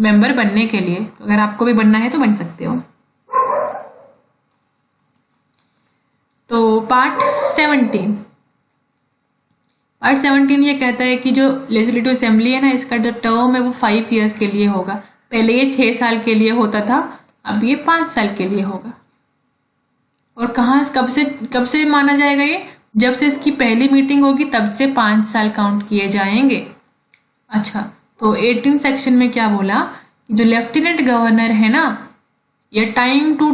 मेंबर बनने के लिए। तो अगर आपको भी बनना है तो बन सकते हो। तो पार्ट 17 ये कहता है कि जो लेजिस्लेटिव असेंबली है ना, इसका जो टर्म है वो 5 ईयर्स के लिए होगा। पहले ये 6 साल के लिए होता था, अब ये 5 साल के लिए होगा। और कहाँ कब से माना जाएगा ये, जब से इसकी पहली मीटिंग होगी तब से 5 साल काउंट किए जाएंगे। अच्छा, तो 18 सेक्शन में क्या बोला कि जो लेफ्टिनेंट गवर्नर है ना, ये time to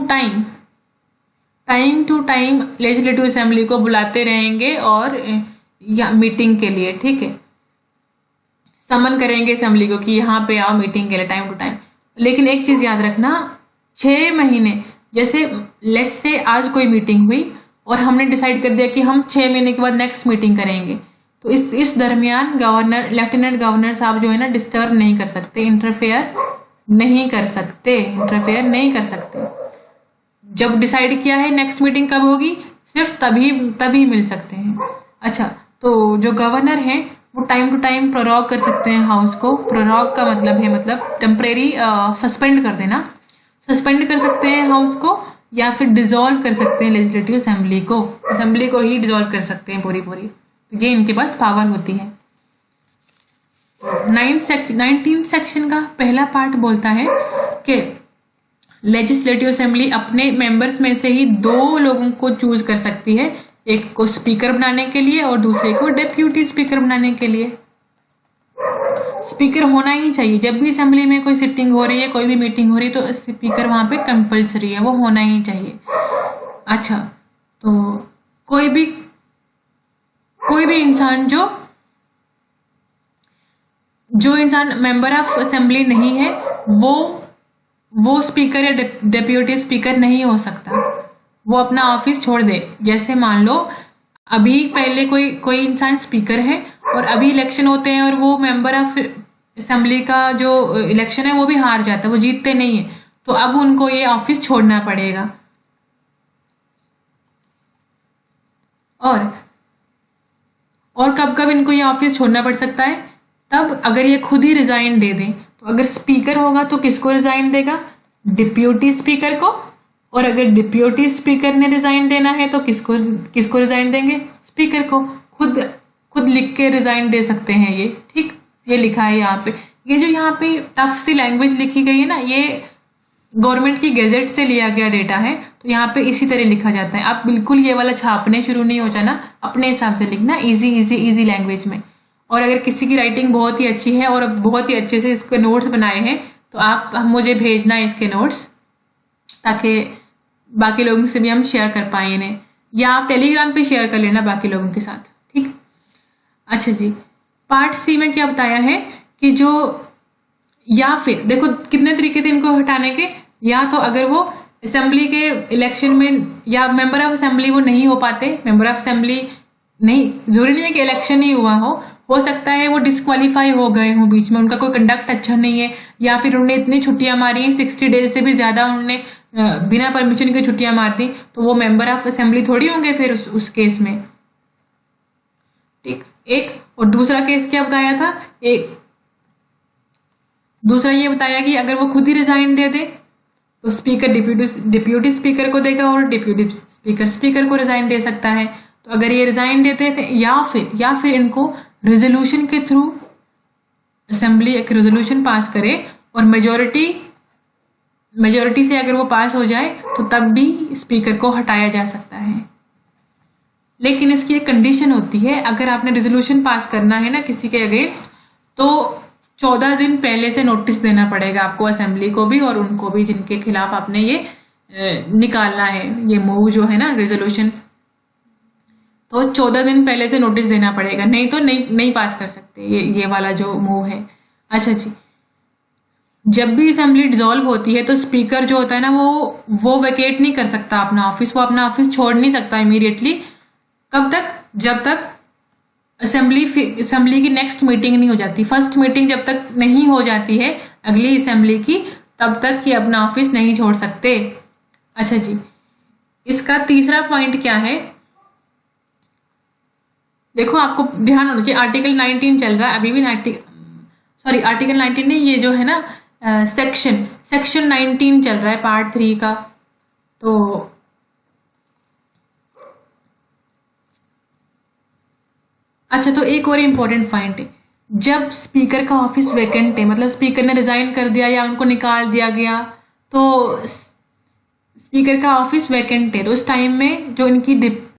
time legislative assembly को बुलाते रहेंगे और या मीटिंग के लिए, ठीक है, समन करेंगे असेंबली को कि यहाँ पे आओ मीटिंग के लिए टाइम टू टाइम। लेकिन एक चीज याद रखना, 6 महीने, जैसे लेट्स से आज कोई मीटिंग हुई और हमने डिसाइड कर दिया कि हम 6 महीने के बाद नेक्स्ट मीटिंग करेंगे, तो इस दरमियान गवर्नर, लेफ्टिनेंट गवर्नर साहब जो है ना, डिस्टर्ब नहीं कर सकते, इंटरफेयर नहीं कर सकते। जब डिसाइड किया है नेक्स्ट मीटिंग कब होगी, सिर्फ तभी मिल सकते हैं। अच्छा, तो जो गवर्नर है वो टाइम टू टाइम प्रोरॉग कर सकते हैं हाउस को। प्रोरॉग का मतलब टेम्परेरी सस्पेंड कर देना, सस्पेंड कर सकते हैं हाउस को, या फिर डिसॉल्व कर सकते हैं लेजिस्लेटिव असेंबली को ही डिसॉल्व कर सकते हैं पूरी। तो ये इनके पास पावर होती है। 19 सेक्शन का पहला पार्ट बोलता है कि लेजिस्लेटिव असेंबली अपने मेंबर्स में से ही 2 लोगों को चूज कर सकती है, एक को स्पीकर बनाने के लिए और दूसरे को डेप्यूटी स्पीकर बनाने के लिए। स्पीकर होना ही चाहिए, जब भी असेंबली में कोई सिटिंग हो रही है, कोई भी मीटिंग हो रही है, तो स्पीकर वहां पे कंपलसरी है, वो होना ही चाहिए। अच्छा, तो कोई भी इंसान जो इंसान मेंबर ऑफ असेंबली नहीं है वो स्पीकर या डेप्यूटी स्पीकर नहीं हो सकता, वो अपना ऑफिस छोड़ दे। जैसे मान लो अभी पहले कोई इंसान स्पीकर है और अभी इलेक्शन होते हैं और वो मेंबर ऑफ असेंबली का जो इलेक्शन है वो भी हार जाता है, वो जीतते नहीं है, तो अब उनको ये ऑफिस छोड़ना पड़ेगा। और कब इनको ये ऑफिस छोड़ना पड़ सकता है, तब अगर ये खुद ही रिजाइन दे दें। तो अगर स्पीकर होगा तो किसको रिजाइन देगा, डिप्यूटी स्पीकर को, और अगर डिप्यूटी स्पीकर ने रिजाइन देना है तो किसको रिजाइन देंगे, स्पीकर को। खुद लिख के रिजाइन दे सकते हैं ये। ठीक, ये लिखा है यहाँ पे। ये जो यहाँ पे टफ सी लैंग्वेज लिखी गई है ना, ये गवर्नमेंट की गैजेट से लिया गया डेटा है, तो यहाँ पे इसी तरह लिखा जाता है। आप बिल्कुल ये वाला छापने शुरू नहीं हो जाना, अपने हिसाब से लिखना, इजी लैंग्वेज में। और अगर किसी की राइटिंग बहुत ही अच्छी है और बहुत ही अच्छे से इसके नोट्स बनाए हैं तो आप मुझे भेजना है इसके नोट्स, ताकि बाकी लोगों से भी हम शेयर कर पाए इन्हें, या आप टेलीग्राम पे शेयर कर लेना बाकी लोगों के साथ। ठीक, अच्छा जी, पार्ट सी में क्या बताया है कि जो, या फिर देखो कितने तरीके थे इनको हटाने के, या तो अगर वो असेंबली के इलेक्शन में या मेंबर ऑफ असेंबली वो नहीं हो पाते, मेंबर ऑफ असेंबली नहीं, जरूरी नहीं है कि इलेक्शन ही हुआ हो सकता है वो डिस्क्वालीफाई हो गए हो बीच में, उनका कोई कंडक्ट अच्छा नहीं है, या फिर उन्होंने इतनी छुट्टियां मारी हैं, 60 डेज से भी ज्यादा उन्होंने बिना परमिशन के छुट्टियां मार दी, तो वो मेंबर ऑफ असेंबली थोड़ी होंगे फिर उस केस में। ठीक, एक और दूसरा केस क्या बताया था, दूसरा ये बताया कि अगर वो खुद ही रिजाइन दे दे तो स्पीकर डिप्यूटी स्पीकर को देगा और डिप्यूटी स्पीकर को रिजाइन दे सकता है। तो अगर ये रिजाइन देते थे, या फिर इनको रेजोल्यूशन के थ्रू असेंबली एक रेजोल्यूशन पास करे और मेजोरिटी से अगर वो पास हो जाए तो तब भी स्पीकर को हटाया जा सकता है। लेकिन इसकी एक कंडीशन होती है, अगर आपने रेजोल्यूशन पास करना है ना किसी के अगेंस्ट, तो 14 दिन पहले से नोटिस देना पड़ेगा आपको, असेंबली को भी और उनको भी जिनके खिलाफ आपने ये निकालना है, ये मूव जो है ना रेजोल्यूशन, तो 14 दिन पहले से नोटिस देना पड़ेगा, नहीं तो नहीं पास कर सकते ये वाला जो मूव है। अच्छा जी, जब भी असेंबली डिसॉल्व होती है तो स्पीकर जो होता है ना वो वेकेट नहीं कर सकता अपना ऑफिस, वो अपना ऑफिस छोड़ नहीं सकता इमीडिएटली। कब तक? जब तक असेंबली की नेक्स्ट मीटिंग नहीं हो जाती, फर्स्ट मीटिंग जब तक नहीं हो जाती है अगली असेंबली की, तब तक ये अपना ऑफिस नहीं छोड़ सकते। अच्छा जी, इसका तीसरा पॉइंट क्या है, देखो आपको ध्यान होना चाहिए, आर्टिकल 19 चल रहा है अभी भी, आर्टिकल 19 नहीं, ये जो है ना सेक्शन 19 चल रहा है पार्ट 3 का। तो अच्छा, तो एक और इम्पोर्टेंट पॉइंट है, जब स्पीकर का ऑफिस वैकेंट है, मतलब स्पीकर ने रिजाइन कर दिया या उनको निकाल दिया गया, तो स्पीकर का ऑफिस वैकेंट है, तो उस टाइम में जो इनकी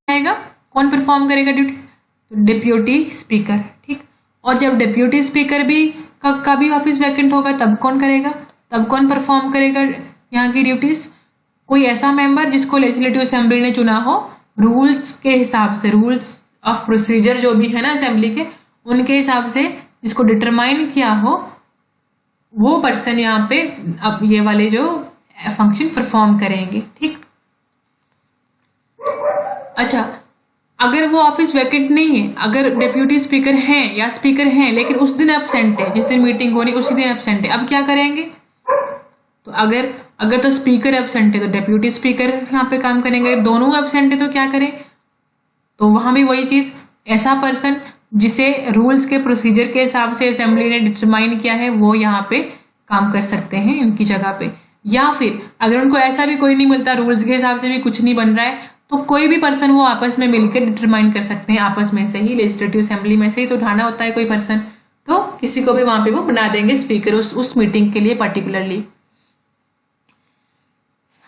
आएगा, कौन परफॉर्म करेगा ड्यूटी? तो डिप्यूटी स्पीकर, ठीक। और जब डिप्यूटी स्पीकर भी का भी ऑफिस वैकेंट होगा, तब कौन करेगा, तब कौन परफॉर्म करेगा यहाँ की ड्यूटीज? कोई ऐसा मेंबर जिसको लेजिस्लेटिव असेंबली ने चुना हो, रूल्स के हिसाब से, रूल्स ऑफ प्रोसीजर जो भी है ना असेंबली के, उनके हिसाब से जिसको डिटरमाइन किया हो, वो पर्सन यहाँ पे अब ये वाले जो फंक्शन परफॉर्म करेंगे, ठीक। अच्छा, अगर वो ऑफिस वैकेंट नहीं है, अगर डेप्यूटी स्पीकर हैं या स्पीकर हैं लेकिन उस दिन एब्सेंट है, जिस दिन मीटिंग होनी उसी दिन एब्सेंट है, अब क्या करेंगे? तो अगर तो स्पीकर एब्सेंट है तो डेप्यूटी स्पीकर यहाँ पे काम करेंगे, दोनों एब्सेंट है तो क्या करें? तो वहां भी वही चीज, ऐसा पर्सन जिसे रूल्स के प्रोसीजर के हिसाब से असेंबली ने डिटरमाइन किया है, वो यहाँ पे काम कर सकते हैं इनकी जगह पे। या फिर अगर उनको ऐसा भी कोई नहीं मिलता, रूल्स के हिसाब से भी कुछ नहीं बन रहा है, तो कोई भी पर्सन वो आपस में मिलकर डिटरमाइन कर सकते हैं, आपस में से ही, लेजिस्लेटिव असेंबली में से ही तो उठाना होता है कोई पर्सन, तो किसी को भी वहां पे वो बना देंगे स्पीकर उस मीटिंग के लिए पर्टिकुलरली।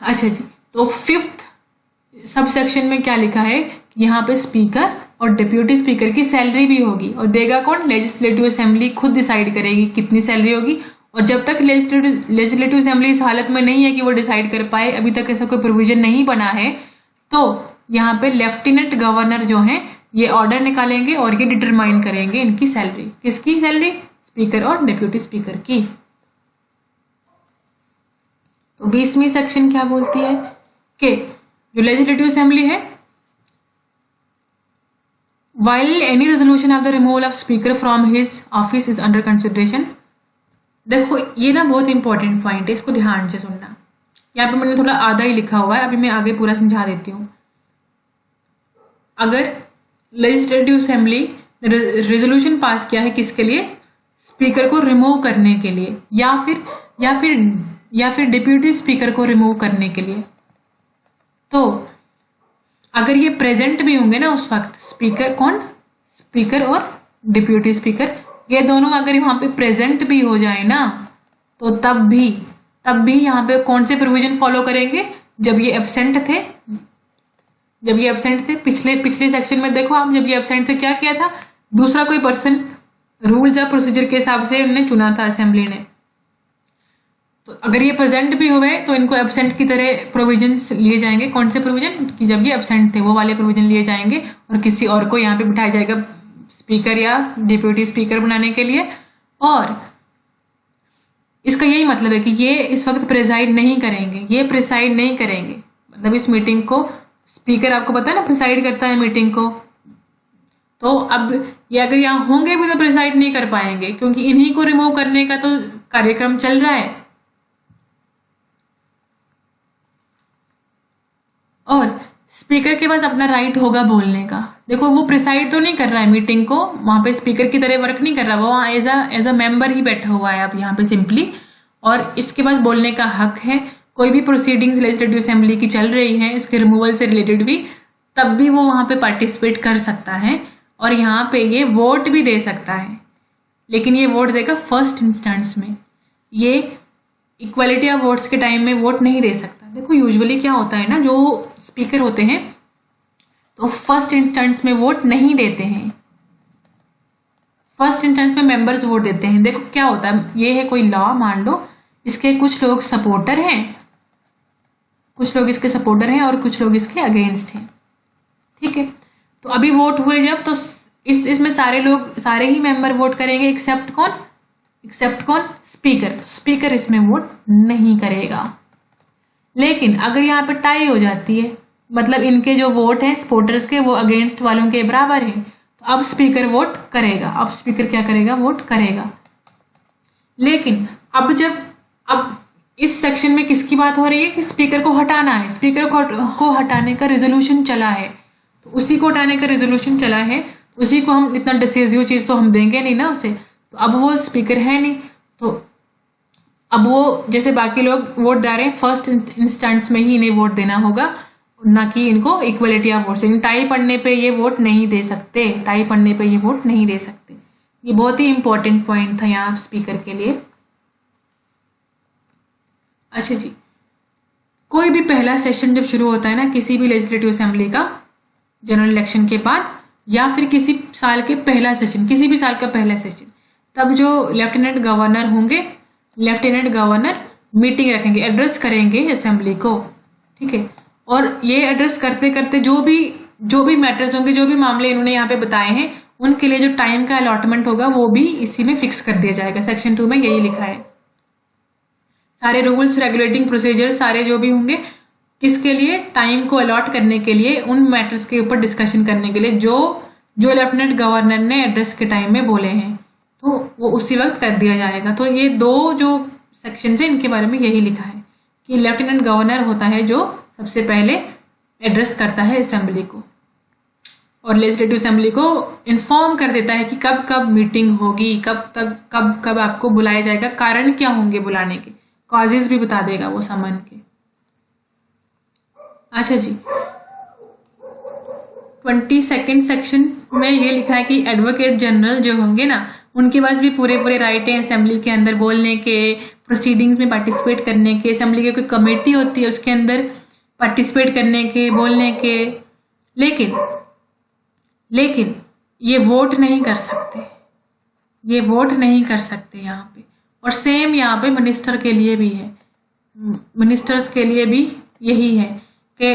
अच्छा जी, तो 5th सब सेक्शन में क्या लिखा है कि यहाँ पे स्पीकर और डिप्यूटी स्पीकर की सैलरी भी होगी, और देगा कौन? लेजिस्लेटिव असेंबली खुद डिसाइड करेगी कितनी सैलरी होगी। और जब तक लेजिस्लेटिव असेंबली इस हालत में नहीं है कि वो डिसाइड कर पाए, अभी तक ऐसा कोई प्रोविजन नहीं बना है, तो यहाँ पे लेफ्टिनेंट गवर्नर जो है ये ऑर्डर निकालेंगे और ये डिटरमाइन करेंगे इनकी सैलरी। किसकी सैलरी? स्पीकर और डिप्यूटी स्पीकर की। तो 20वीं सेक्शन क्या बोलती है कि जो लेजिस्लेटिव असेंबली है, while any resolution of the removal of speaker from his office is under consideration। देखो ये ना बहुत इंपॉर्टेंट पॉइंट है, इसको ध्यान से सुनना। यहाँ पे मैंने थोड़ा आधा ही लिखा हुआ है, अभी मैं आगे पूरा समझा देती हूँ। अगर लेजिस्लेटिव असेंबली ने रेजोल्यूशन पास किया है किसके लिए? स्पीकर को रिमूव करने के लिए, या फिर डिप्यूटी स्पीकर को रिमूव करने के लिए, तो अगर ये प्रेजेंट भी होंगे ना उस वक्त, स्पीकर कौन? स्पीकर और डिप्यूटी स्पीकर, ये दोनों अगर वहां पे प्रेजेंट भी हो जाए ना, तो तब भी यहाँ पे कौन से प्रोविजन फॉलो करेंगे? जब ये एब्सेंट थे पिछले सेक्शन में देखो आप, जब ये एब्सेंट थे क्या किया था? दूसरा कोई पर्सन रूल्स या प्रोसीजर के हिसाब से उन्हें चुना था असेंबली ने। तो अगर ये प्रेजेंट भी हुए तो इनको एब्सेंट की तरह प्रोविजन लिए जाएंगे। कौन से प्रोविजन? कि जब ये एब्सेंट थे वो वाले प्रोविजन लिए जाएंगे, और किसी और को यहाँ पे बिठाया जाएगा स्पीकर या डिप्यूटी स्पीकर बनाने के लिए। और इसका यही मतलब है कि ये इस वक्त प्रिसाइड नहीं करेंगे, मतलब इस मीटिंग को स्पीकर, आपको पता है ना, प्रिसाइड करता है मीटिंग को। तो अब ये अगर यहाँ होंगे भी तो प्रिसाइड नहीं कर पाएंगे, क्योंकि इन्हीं को रिमूव करने का तो कार्यक्रम चल रहा है। और स्पीकर के पास अपना राइट होगा बोलने का। देखो वो प्रिसाइड तो नहीं कर रहा है मीटिंग को, वहां पे स्पीकर की तरह वर्क नहीं कर रहा, वो एज अ मेंबर ही बैठा हुआ है अब यहाँ पे सिंपली, और इसके पास बोलने का हक है। कोई भी प्रोसीडिंग्स लेजिस्लेटिव असेंबली की चल रही है, इसके रिमूवल से रिलेटेड भी, तब भी वो वहां पे पार्टिसिपेट कर सकता है, और यहाँ पे ये वोट भी दे सकता है। लेकिन ये वोट देगा फर्स्ट इंस्टेंस में, ये इक्वालिटी ऑफ वोट्स के टाइम में वोट नहीं दे सकता। देखो यूजुअली क्या होता है ना, जो स्पीकर होते हैं तो फर्स्ट इंस्टेंस में वोट नहीं देते हैं, फर्स्ट इंस्टेंस में मेंबर्स वोट देते हैं। देखो क्या होता है, ये है कोई लॉ, मान लो इसके कुछ लोग सपोर्टर हैं, और कुछ लोग इसके अगेंस्ट हैं, ठीक है। तो अभी वोट हुए जब, तो इसमें सारे ही मेंबर वोट करेंगे एक्सेप्ट कौन? एक्सेप्ट कौन? स्पीकर। स्पीकर इसमें वोट नहीं करेगा। लेकिन अगर यहाँ पे टाई हो जाती है, मतलब इनके जो वोट हैं सपोर्टर्स के वो अगेंस्ट वालों के बराबर है, तो अब स्पीकर वोट करेगा। अब स्पीकर क्या करेगा? वोट करेगा। लेकिन अब इस सेक्शन में किसकी बात हो रही है कि स्पीकर को हटाना है। स्पीकर को हटाने का रेजोल्यूशन चला है, तो उसी को हटाने का रेजोल्यूशन चला है, उसी को हम इतना डिसिसिव चीज तो हम देंगे नहीं ना उसे। तो अब वो स्पीकर है नहीं, तो अब वो जैसे बाकी लोग वोट दे रहे हैं फर्स्ट इंस्टेंस में ही इन्हें वोट देना होगा, ना कि इनको इक्वलिटी ऑफ वोट। टाई पड़ने पे ये वोट नहीं दे सकते, टाई पड़ने पे ये वोट नहीं दे सकते। ये बहुत ही इंपॉर्टेंट पॉइंट था यहाँ स्पीकर के लिए। अच्छा जी, कोई भी पहला सेशन जब शुरू होता है ना किसी भी लेजिस्लेटिव असेंबली का जनरल इलेक्शन के बाद, या फिर किसी साल के पहला सेशन, किसी भी साल का पहला सेशन, तब जो लेफ्टिनेंट गवर्नर होंगे, लेफ्टिनेंट गवर्नर मीटिंग रखेंगे, एड्रेस करेंगे असेंबली को, ठीक है। और ये एड्रेस करते करते जो भी मैटर्स होंगे, जो भी मामले इन्होंने यहाँ पे बताए हैं, उनके लिए जो टाइम का अलॉटमेंट होगा वो भी इसी में फिक्स कर दिया जाएगा। सेक्शन 2 में यही लिखा है। सारे रूल्स, रेगुलेटिंग प्रोसीजर सारे जो भी होंगे, किसके लिए? टाइम को अलॉट करने के लिए, उन मैटर्स के ऊपर डिस्कशन करने के लिए जो लेफ्टिनेंट गवर्नर ने एड्रेस के टाइम में बोले हैं, तो वो उसी वक्त कर दिया जाएगा। तो ये दो जो सेक्शन है इनके बारे में यही लिखा है कि लेफ्टिनेंट गवर्नर होता है जो सबसे पहले एड्रेस करता है असेंबली को, और लेजिस्लेटिव असेंबली को इन्फॉर्म कर देता है कि कब कब मीटिंग होगी, कब आपको बुलाया जाएगा, कारण क्या होंगे बुलाने के, कॉजेज भी बता देगा वो समन के। अच्छा जी, 22nd सेक्शन में ये लिखा है कि एडवोकेट जनरल जो होंगे ना, उनके पास भी पूरे राइट हैं असेंबली के अंदर बोलने के, प्रोसीडिंग्स में पार्टिसिपेट करने के। असेंबली की कोई कमेटी होती है उसके अंदर पार्टिसिपेट करने के, बोलने के, लेकिन ये वोट नहीं कर सकते, ये वोट नहीं कर सकते यहाँ पे। और सेम यहाँ पे मिनिस्टर के लिए भी है, मिनिस्टर्स के लिए भी यही है कि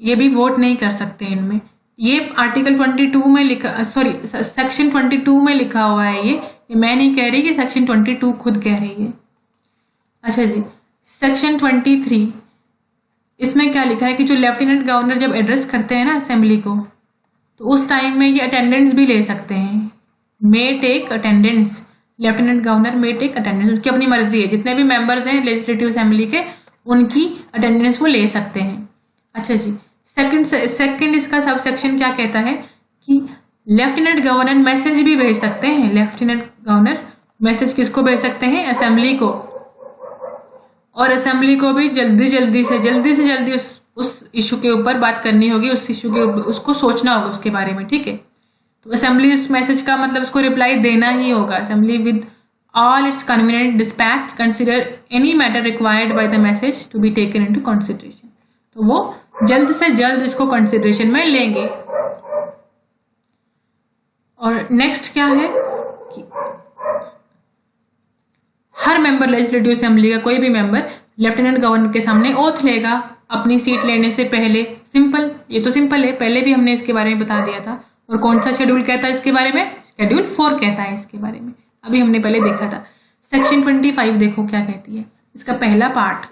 ये भी वोट नहीं कर सकते इनमें। ये आर्टिकल 22 में लिखा, सॉरी सेक्शन 22 में लिखा हुआ है। ये मैं नहीं कह रही, कि सेक्शन 22 खुद कह रही है। अच्छा जी, सेक्शन 23 इसमें क्या लिखा है कि जो लेफ्टिनेंट गवर्नर जब एड्रेस करते हैं ना असेंबली को, तो उस टाइम में ये अटेंडेंस भी ले सकते हैं, may take attendance. Lieutenant governor may take attendance, उसकी अपनी मर्जी है, जितने भी मेंबर्स हैं लेजिस्लेटिव असेंबली के उनकी अटेंडेंस वो ले सकते हैं। अच्छा जी, सेकंड इसका सब सेक्शन क्या कहता है कि लेफ्टिनेंट गवर्नर मैसेज भी भेज सकते हैं। लेफ्टिनेंट गवर्नर मैसेज किसको भेज सकते हैं? असेंबली को। और असेंबली को भी जल्दी से उस इशू के ऊपर बात करनी होगी, उस इशू के ऊपर उसको सोचना होगा उसके बारे में, ठीक है। तो असेंबली उस मैसेज का मतलब उसको रिप्लाई देना ही होगा। Assembly with all its convenient dispatch consider any matter required by the message to be taken into consideration. तो वो जल्द से जल्द इसको कंसिडरेशन में लेंगे। और नेक्स्ट क्या है कि हर मेंबर लेजिस्लेटिव असेंबली का कोई भी मेंबर लेफ्टिनेंट गवर्नर के सामने ओथ लेगा अपनी सीट लेने से पहले। सिंपल, ये तो सिंपल है, पहले भी हमने इसके बारे में बता दिया था। और कौन सा शेड्यूल कहता है इसके बारे में? शेड्यूल 4 कहता है इसके बारे में, अभी हमने पहले देखा था। सेक्शन 25 देखो क्या कहती है, इसका पहला पार्ट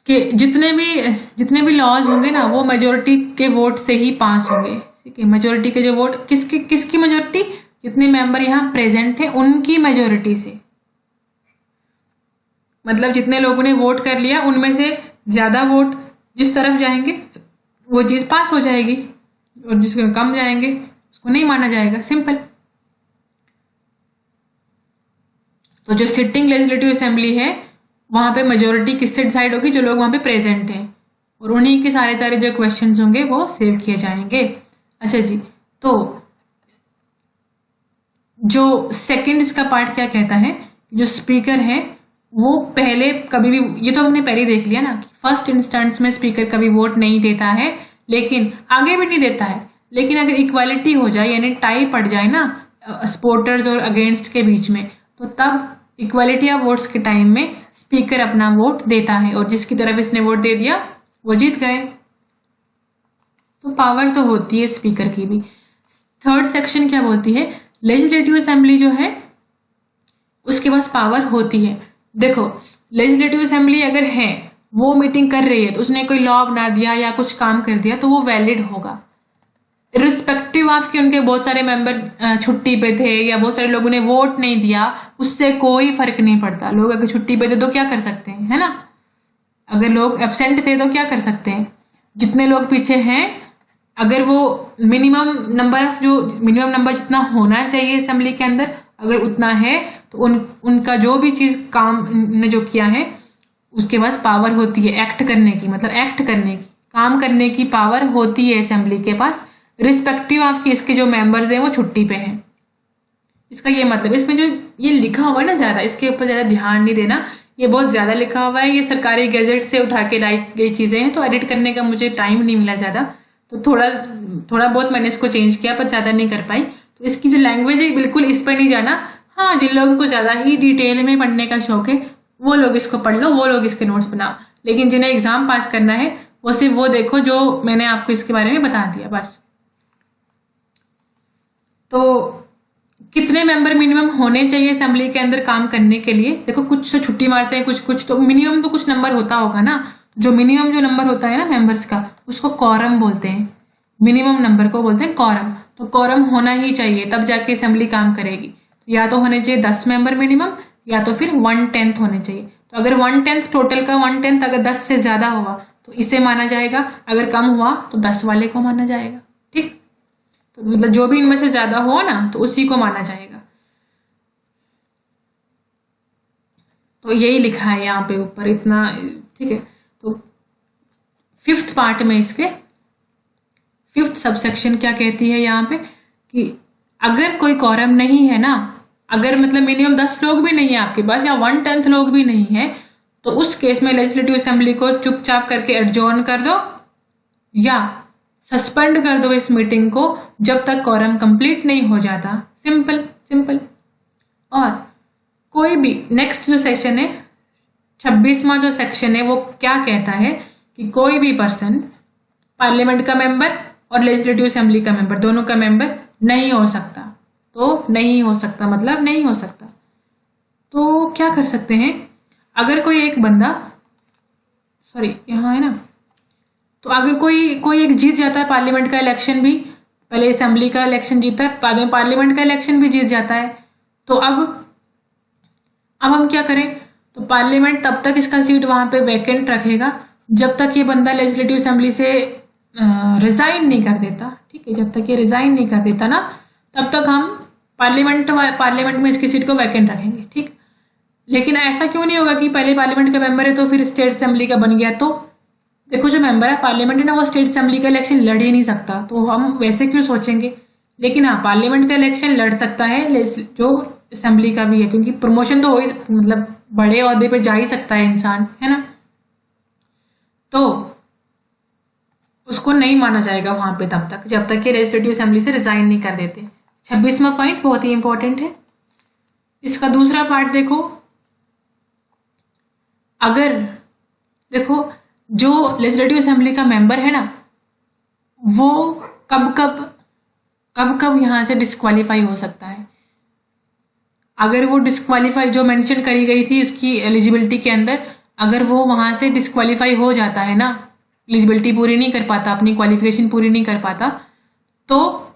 कि जितने भी लॉज होंगे ना वो मेजोरिटी के वोट से ही पास होंगे, ठीक है। मेजोरिटी के जो वोट, किसकी मेजोरिटी? जितने मेंबर यहाँ प्रेजेंट हैं उनकी मेजोरिटी से, मतलब जितने लोगों ने वोट कर लिया उनमें से ज्यादा वोट जिस तरफ जाएंगे वो चीज पास हो जाएगी, और जिसके कम जाएंगे उसको नहीं माना जाएगा। सिंपल। तो जो सिटिंग लेजिस्लेटिव असेंबली है वहां पे मेजोरिटी किससे डिसाइड होगी? जो लोग वहां पे प्रेजेंट हैं, और उन्हीं के सारे जो क्वेश्चंस होंगे वो सेव किए जाएंगे। अच्छा जी, तो जो सेकंड इसका पार्ट क्या कहता है, जो स्पीकर है वो पहले कभी भी, ये तो हमने पहले देख लिया ना, फर्स्ट इंस्टेंस में स्पीकर कभी वोट नहीं देता है, लेकिन आगे भी नहीं देता है। लेकिन अगर इक्वालिटी हो जाए, यानी टाई पड़ जाए ना सपोर्टर्स और अगेंस्ट के बीच में, तो तब इक्वालिटी ऑफ वोट्स के टाइम में स्पीकर अपना वोट देता है, और जिसकी तरफ इसने वोट दे दिया वो जीत गए। तो पावर तो होती है स्पीकर की भी। थर्ड सेक्शन क्या बोलती है, लेजिस्लेटिव असेंबली जो है उसके पास पावर होती है। देखो लेजिस्लेटिव असेंबली अगर है, वो मीटिंग कर रही है, तो उसने कोई लॉ बना दिया या कुछ काम कर दिया तो वो वैलिड होगा, रिस्पेक्टिव ऑफ कि उनके बहुत सारे मेंबर छुट्टी पे थे या बहुत सारे लोगों ने वोट नहीं दिया, उससे कोई फर्क नहीं पड़ता। लोग अगर छुट्टी पे थे तो क्या कर सकते हैं, है ना, अगर लोग एब्सेंट थे तो क्या कर सकते हैं, जितने लोग पीछे हैं अगर वो मिनिमम नंबर जितना होना चाहिए असेंबली के अंदर अगर उतना है तो उनका जो भी चीज काम ने जो किया है उसके पास पावर होती है एक्ट करने की, मतलब एक्ट करने की, काम करने की पावर होती है असेंबली के पास, रिस्पेक्टिव ऑफ कि इसके जो मेंबर्स हैं वो छुट्टी पे हैं। इसका ये मतलब, इसमें जो ये लिखा हुआ है ना ज्यादा, इसके ऊपर ज्यादा ध्यान नहीं देना, ये बहुत ज्यादा लिखा हुआ है, ये सरकारी गैजेट से उठा के लाई गई चीजें हैं, तो एडिट करने का मुझे टाइम नहीं मिला ज्यादा, तो थोड़ा बहुत मैंने इसको चेंज किया पर ज्यादा नहीं कर पाई। तो इसकी जो लैंग्वेज है बिल्कुल इस पर नहीं जाना। हाँ, जिन लोगों को ज्यादा ही डिटेल में पढ़ने का शौक है वो लोग इसको पढ़ लो, वो लोग इसके नोट्स बनाओ, लेकिन जिन्हें एग्जाम पास करना है वो सिर्फ वो देखो जो मैंने आपको इसके बारे में बता दिया बस। तो कितने मेंबर मिनिमम होने चाहिए असेंबली के अंदर काम करने के लिए, देखो कुछ तो छुट्टी मारते हैं, कुछ तो मिनिमम तो कुछ नंबर होता होगा ना, जो मिनिमम जो नंबर होता है ना मेंबर्स का उसको कॉरम बोलते हैं, मिनिमम नंबर को बोलते हैं कॉरम। तो कॉरम होना ही चाहिए तब जाके असेंबली काम करेगी, या तो होने चाहिए 10 मेंबर मिनिमम या तो फिर 1/10 होने चाहिए। तो अगर 1/10 टोटल का 1/10 अगर 10 से ज्यादा हुआ तो इसे माना जाएगा, अगर कम हुआ तो 10 वाले को माना जाएगा, ठीक। तो मतलब जो भी इनमें से ज्यादा हो ना तो उसी को माना जाएगा। तो यही लिखा है यहाँ पे ऊपर इतना, ठीक है। तो 5th पार्ट में इसके 5th सबसेक्शन क्या कहती है यहाँ पे कि अगर कोई कॉरम नहीं है ना, अगर मतलब मिनिमम 10 लोग भी नहीं है आपके पास या 1/10 लोग भी नहीं है, तो उस केस में लेजिस्लेटिव असेंबली को चुपचाप करके एडजॉर्न कर दो या सस्पेंड कर दो इस मीटिंग को जब तक कॉरम कंप्लीट नहीं हो जाता। सिंपल। और कोई भी नेक्स्ट जो सेक्शन है 26वां जो सेक्शन है वो क्या कहता है कि कोई भी पर्सन पार्लियामेंट का मेंबर और लेजिस्लेटिव असेंबली का मेंबर दोनों का मेंबर नहीं हो सकता। तो नहीं हो सकता मतलब नहीं हो सकता। तो क्या कर सकते हैं, अगर कोई एक बंदा, सॉरी यहाँ है ना, तो अगर कोई एक जीत जाता है पार्लियामेंट का इलेक्शन भी, पहले असेंबली का इलेक्शन जीता है, बाद में पार्लियामेंट का इलेक्शन भी जीत जाता है, तो अब हम क्या करें, तो पार्लियामेंट तब तक इसका सीट वहां पे वैकेंट रखेगा जब तक ये बंदा लेजिस्लेटिव असेंबली से रिजाइन नहीं कर देता, ठीक है। जब तक ये रिजाइन नहीं कर देता ना तब तक हम पार्लियामेंट में इसकी सीट को वैकेंट रखेंगे, ठीक। लेकिन ऐसा क्यों नहीं होगा कि पहले पार्लियामेंट का मेंबर है तो फिर स्टेट असेंबली का बन गया। तो देखो जो मेंबर है पार्लियामेंट है ना वो स्टेट असेंबली का इलेक्शन लड़ ही नहीं सकता, तो हम वैसे क्यों सोचेंगे। लेकिन हाँ, पार्लियामेंट का इलेक्शन लड़ सकता है जो असेंबली का भी है, क्योंकि प्रमोशन तो हो ही, मतलब बड़े ओहदे पे जा ही सकता है इंसान, है ना। तो उसको नहीं माना जाएगा वहां पे तब तक जब तक कि लेजिस्लेटिव असेंबली से रिजाइन नहीं कर देते। 26वां पॉइंट बहुत ही इंपॉर्टेंट है। इसका दूसरा पार्ट देखो, अगर देखो जो लेजिस्लेटिव असेंबली का मेंबर है ना वो कब यहां से डिस्क्वालीफाई हो सकता है। अगर वो डिस्क्वालीफाई जो मेंशन करी गई थी उसकी एलिजिबिलिटी के अंदर, अगर वो वहां से डिस्क्वालीफाई हो जाता है ना, एलिजिबिलिटी पूरी नहीं कर पाता, अपनी क्वालिफिकेशन पूरी नहीं कर पाता, तो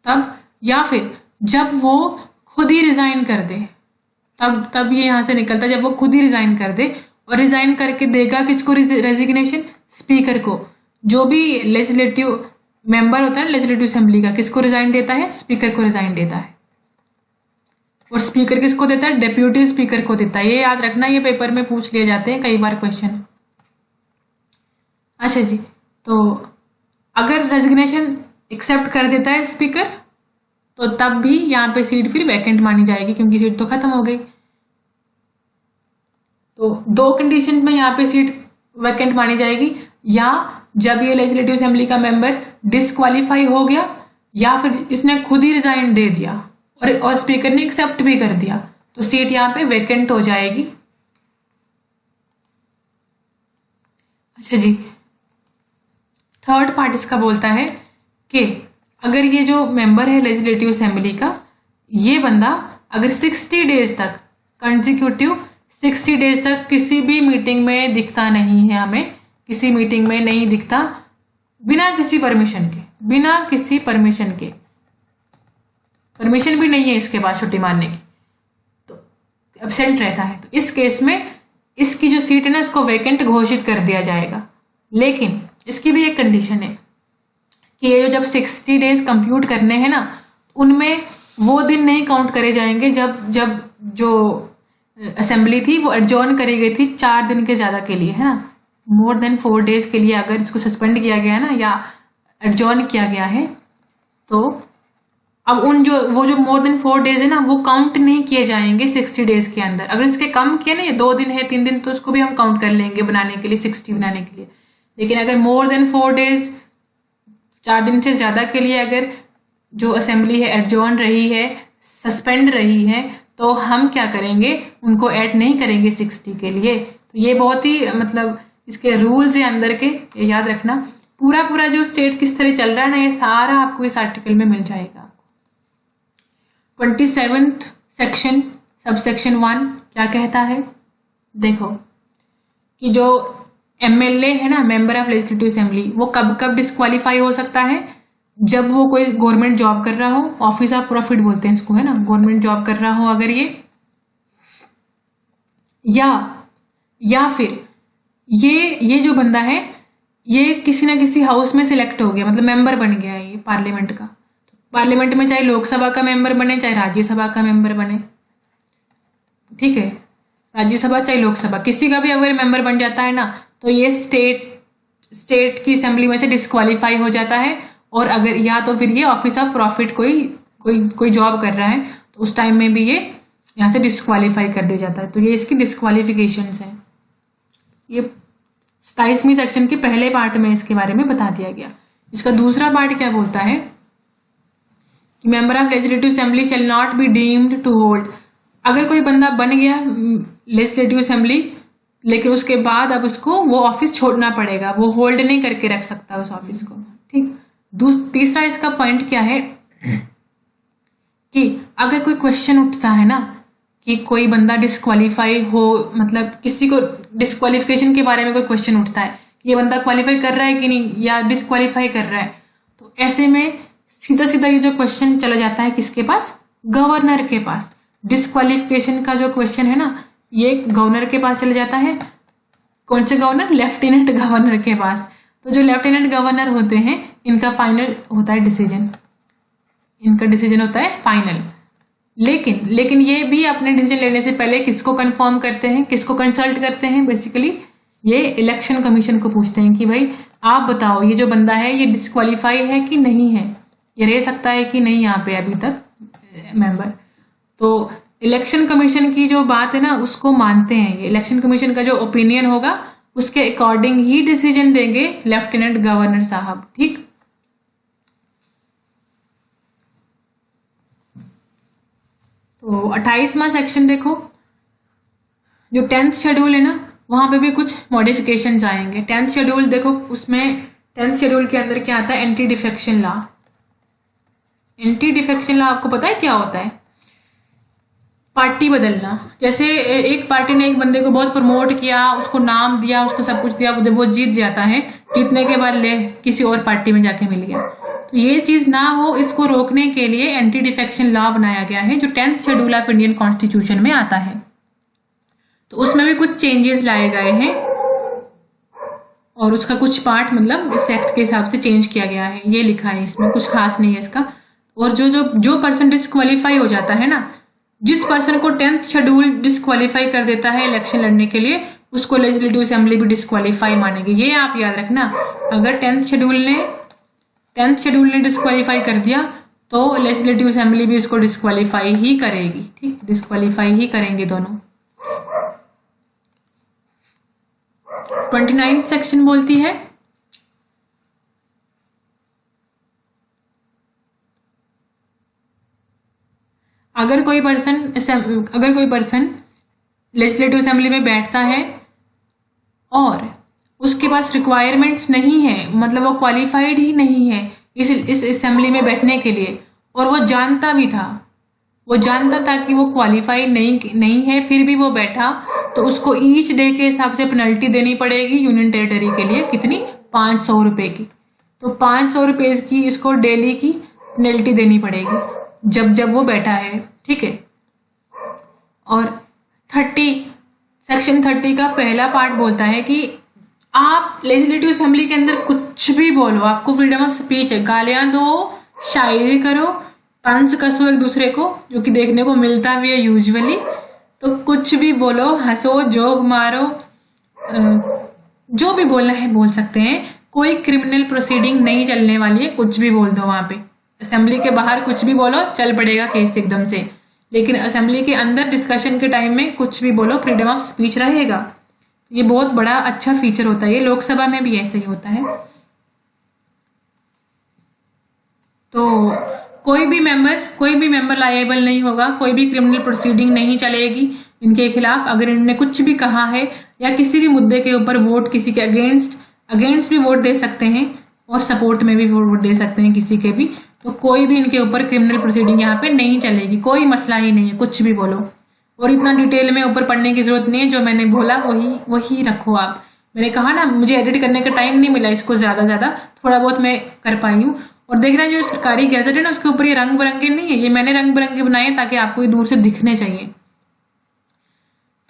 तब या फिर जब वो खुद ही रिजाइन कर दे, तब ये यहां से निकलता है जब वो खुद ही रिजाइन कर दे। और रिजाइन करके देगा किसको रेजिग्नेशन, स्पीकर को। जो भी लेजिस्लेटिव मेंबर होता है लेजिस्लेटिव असेंबली का, किसको रिजाइन देता है, स्पीकर को रिजाइन देता है। और स्पीकर किसको देता है, डेप्यूटी स्पीकर को देता है। ये याद रखना, ये पेपर में पूछ लिए जाते हैं कई बार क्वेश्चन। अच्छा जी, तो अगर रेजिग्नेशन एक्सेप्ट कर देता है स्पीकर तो तब भी यहाँ पे सीट फिर वैकेंट मानी जाएगी, क्योंकि सीट तो खत्म हो गई। तो 2 कंडीशन में यहाँ पे सीट वैकेंट मानी जाएगी, या जब ये लेजिस्लेटिव असेंबली का मेंबर डिस्क्वालीफाई हो गया या फिर इसने खुद ही रिजाइन दे दिया और स्पीकर ने एक्सेप्ट भी कर दिया, तो सीट यहाँ पे वैकेंट हो जाएगी। अच्छा जी, थर्ड पार्ट इसका बोलता है कि अगर ये जो मेंबर है लेजिस्लेटिव असेंबली का, ये बंदा अगर 60 डेज तक कंसेक्यूटिव 60 डेज तक किसी भी मीटिंग में दिखता नहीं है, हमें किसी मीटिंग में नहीं दिखता, बिना किसी परमिशन के, परमिशन भी नहीं है इसके पास छुट्टी मारने की, तो एब्सेंट रहता है, तो इस केस में इसकी जो सीट है ना इसको वैकेंट घोषित कर दिया जाएगा। लेकिन इसकी भी एक कंडीशन है कि ये जब 60 डेज कंप्यूट करने हैं ना, उनमें वो दिन नहीं काउंट करे जाएंगे जब जो असेंबली थी वो एडजॉर्न करी गई थी 4 दिन के ज़्यादा के लिए, है ना, मोर देन 4 डेज के लिए अगर इसको सस्पेंड किया गया है ना या एडजॉर्न किया गया है, तो अब वो जो मोर देन 4 डेज है ना वो काउंट नहीं किए जाएंगे 60 डेज के अंदर। अगर इसके कम किए ना, ये 2 दिन है 3 दिन, तो उसको भी हम काउंट कर लेंगे बनाने के लिए, 60 बनाने के लिए। लेकिन अगर मोर देन 4 डेज, 4 दिन से ज्यादा के लिए अगर जो असेंबली है एडजॉर्न रही है, सस्पेंड रही है, तो हम क्या करेंगे, उनको ऐड नहीं करेंगे 60 के लिए। तो ये बहुत ही मतलब इसके रूल्स है अंदर के, ये याद रखना। पूरा जो स्टेट किस तरह चल रहा है ना, ये सारा आपको इस आर्टिकल में मिल जाएगा। 27th सेक्शन सबसेक्शन 1 क्या कहता है, देखो कि जो एमएलए है ना, मेंबर ऑफ लेजिस्लेटिव असेंबली, वो कब कब डिस्क्वालीफाई हो सकता है, जब वो कोई गवर्नमेंट जॉब कर रहा हो, ऑफिस ऑफ प्रॉफिट बोलते हैं इसको, है ना, गवर्नमेंट जॉब कर रहा हो अगर ये, या फिर ये जो बंदा है ये किसी ना किसी हाउस में सिलेक्ट हो गया, मतलब मेंबर बन गया है ये पार्लियामेंट का। पार्लियामेंट में चाहे लोकसभा का मेंबर बने चाहे राज्यसभा का मेंबर बने, ठीक है, राज्यसभा चाहे लोकसभा, किसी का भी अगर मेंबर बन जाता है ना, तो ये स्टेट की असेंबली में से डिस्क्वालीफाई हो जाता है। और अगर या तो फिर ये ऑफिस ऑफ प्रॉफिट कोई जॉब कर रहा है, तो उस टाइम में भी ये यहाँ से डिस्क्वालीफाई कर दिया जाता है। तो ये इसकी डिस्क्वालिफिकेशंस हैं। ये 27वीं सेक्शन के पहले पार्ट में इसके बारे में बता दिया गया। इसका दूसरा पार्ट क्या बोलता है कि member of legislative assembly shall not be deemed to hold, अगर कोई बंदा बन गया लेजिस्लेटिव असेंबली, लेकिन उसके बाद अब उसको वो ऑफिस छोड़ना पड़ेगा, वो होल्ड नहीं करके रख सकता उस ऑफिस को, ठीक। तीसरा इसका पॉइंट क्या है कि अगर कोई क्वेश्चन उठता है ना कि कोई बंदा डिस्क्वालीफाई हो, मतलब किसी को डिस्क्वालिफिकेशन के बारे में कोई क्वेश्चन उठता है, ये बंदा क्वालिफाई कर रहा है कि नहीं या डिस्क्वालीफाई कर रहा है, तो ऐसे में सीधा ये जो क्वेश्चन चला जाता है किसके पास, गवर्नर के पास। डिस्क्वालिफिकेशन का जो क्वेश्चन है ना, ये गवर्नर के पास चला जाता है। कौन से गवर्नर, लेफ्टिनेंट गवर्नर के पास। तो जो लेफ्टिनेंट गवर्नर होते हैं इनका फाइनल होता है डिसीजन, इनका डिसीजन होता है फाइनल। लेकिन ये भी अपने डिसीजन लेने से पहले किसको कंफर्म करते हैं, किसको कंसल्ट करते हैं, बेसिकली ये इलेक्शन कमीशन को पूछते हैं कि भाई आप बताओ ये जो बंदा है ये डिस्क्वालीफाई है कि नहीं है, ये रह सकता है कि नहीं यहाँ पे अभी तक मेंबर। तो इलेक्शन कमीशन की जो बात है ना उसको मानते हैं ये, इलेक्शन कमीशन का जो ओपिनियन होगा उसके अकॉर्डिंग ही डिसीजन देंगे लेफ्टिनेंट गवर्नर साहब, ठीक। तो 28वां सेक्शन देखो, जो 10th शेड्यूल है ना वहां पे भी कुछ मॉडिफिकेशंस आएंगे। 10th शेड्यूल देखो, उसमें 10th शेड्यूल के अंदर क्या आता है, anti defection law. Anti defection law आपको पता है क्या होता है, पार्टी बदलना। जैसे एक पार्टी ने एक बंदे को बहुत प्रमोट किया, उसको नाम दिया, उसको सब कुछ दिया, जब वो जीत जाता है, जीतने के बाद ले किसी और पार्टी में जाके मिल गया, तो ये चीज ना हो, इसको रोकने के लिए एंटी डिफेक्शन लॉ बनाया गया है जो 10th schedule of Indian constitution में आता है। तो उसमें भी कुछ चेंजेस लाए गए हैं और उसका कुछ पार्ट मतलब इस एक्ट के हिसाब से चेंज किया गया है, ये लिखा है इसमें, कुछ खास नहीं है इसका। और जो पर्सन डिस्क्वालीफाई हो जाता है ना, जिस पर्सन को 10th शेड्यूल डिस्क्वालीफाई कर देता है इलेक्शन लड़ने के लिए, उसको लेजिस्लेटिव असेंबली भी डिस्क्वालीफाई मानेगी। ये आप याद रखना, अगर 10th शेड्यूल ने डिस्क्वालीफाई कर दिया तो लेजिस्लेटिव असेंबली भी उसको डिस्क्वालीफाई ही करेगी, ठीक, डिस्क्वालीफाई ही करेंगे दोनों। 29th सेक्शन बोलती है अगर कोई पर्सन लेजिस्लेटिव असेंबली में बैठता है और उसके पास रिक्वायरमेंट्स नहीं है, मतलब वो क्वालिफाइड ही नहीं है इस असेंबली में बैठने के लिए, और वो जानता भी था, वो जानता था कि वो क्वालिफाइड नहीं है, फिर भी वो बैठा, तो उसको ईच डे के हिसाब से पेनल्टी देनी पड़ेगी यूनियन टेरिटरी के लिए। कितनी? 500 रुपए की। तो 500 रुपए की इसको डेली की पेनल्टी देनी पड़ेगी जब वो बैठा है, ठीक है। और 30 सेक्शन 30 का पहला पार्ट बोलता है कि आप लेजिस्लेटिव असेंबली के अंदर कुछ भी बोलो, आपको फ्रीडम ऑफ स्पीच है, गालियां दो, शायरी करो, तंज कसो एक दूसरे को, जो कि देखने को मिलता भी है यूजुअली, तो कुछ भी बोलो, हंसो, जोक मारो, जो भी बोलना है बोल सकते हैं। कोई क्रिमिनल प्रोसीडिंग नहीं चलने वाली है, कुछ भी बोल दो वहां पे। असेंबली के बाहर कुछ भी बोलो, चल पड़ेगा केस एकदम से, लेकिन असेंबली के अंदर डिस्कशन के टाइम में कुछ भी बोलो, फ्रीडम ऑफ स्पीच रहेगा। ये बहुत बड़ा अच्छा फीचर होता है, ये लोकसभा में भी ऐसे ही होता है। तो कोई भी मेंबर लायबल नहीं होगा, कोई भी क्रिमिनल प्रोसीडिंग नहीं चलेगी इनके खिलाफ अगर इन्होंने कुछ भी कहा है, या किसी भी मुद्दे के ऊपर वोट किसी के अगेंस्ट भी वोट दे सकते हैं, और सपोर्ट में भी वोट दे सकते हैं किसी के भी। तो कोई भी इनके ऊपर क्रिमिनल प्रोसीडिंग यहाँ पे नहीं चलेगी, कोई मसला ही नहीं है, कुछ भी बोलो। और इतना डिटेल में ऊपर पढ़ने की जरूरत नहीं है, जो मैंने बोला वही रखो आप। मैंने कहा ना, मुझे एडिट करने का टाइम नहीं मिला इसको, ज्यादा थोड़ा बहुत मैं कर पाई हूँ। और देख रहे हैं जो सरकारी गैजेट है ना, उसके ऊपर ये रंग बिरंगे नहीं है, ये मैंने रंग बिरंगे बनाए ताकि आपको ये दूर से दिखने चाहिए।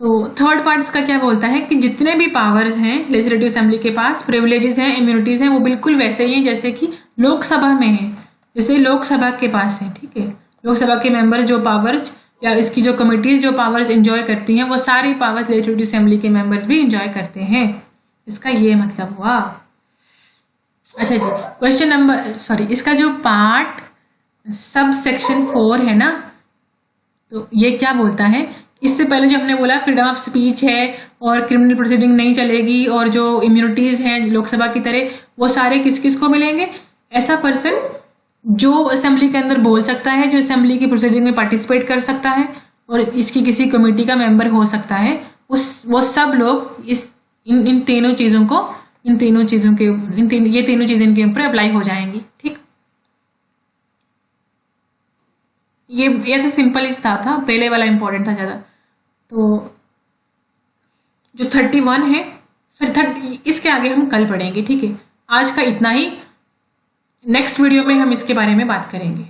तो थर्ड पार्ट इसका क्या बोलता है कि जितने भी पावर्स हैं लेजिस्लेटिव असेंबली के पास, प्रिविलेजेस हैं, इम्यूनिटीज हैं, वो बिल्कुल वैसे ही हैं जैसे कि लोकसभा में है, जैसे लोकसभा के पास है, ठीक है। लोकसभा के मेंबर जो पावर्स या इसकी जो कमिटीज जो पावर्स एंजॉय करती हैं, वो सारी पावर्स लेजिस्लेटिव असेंबली के मेंबर्स भी एंजॉय करते हैं। इसका ये मतलब हुआ। अच्छा जी, क्वेश्चन नंबर इसका जो पार्ट सब सेक्शन 4 है ना, तो ये क्या बोलता है? इससे पहले जो हमने बोला फ्रीडम ऑफ स्पीच है और क्रिमिनल प्रोसीडिंग नहीं चलेगी, और जो इम्यूनिटीज हैं लोकसभा की तरह, वो सारे किस किस को मिलेंगे? ऐसा पर्सन जो असेंबली के अंदर बोल सकता है, जो असेंबली की प्रोसीडिंग में पार्टिसिपेट कर सकता है, और इसकी किसी कमेटी का मेंबर हो सकता है, वो सब लोग इन तीनों चीजों चीजें इनके ऊपर अप्लाई हो जाएंगी, ठीक। ये तो सिंपल ही था पहले वाला इंपॉर्टेंट था ज्यादा। तो जो 31 है, इसके आगे हम कल पढ़ेंगे, ठीक है। आज का इतना ही, नेक्स्ट वीडियो में हम इसके बारे में बात करेंगे।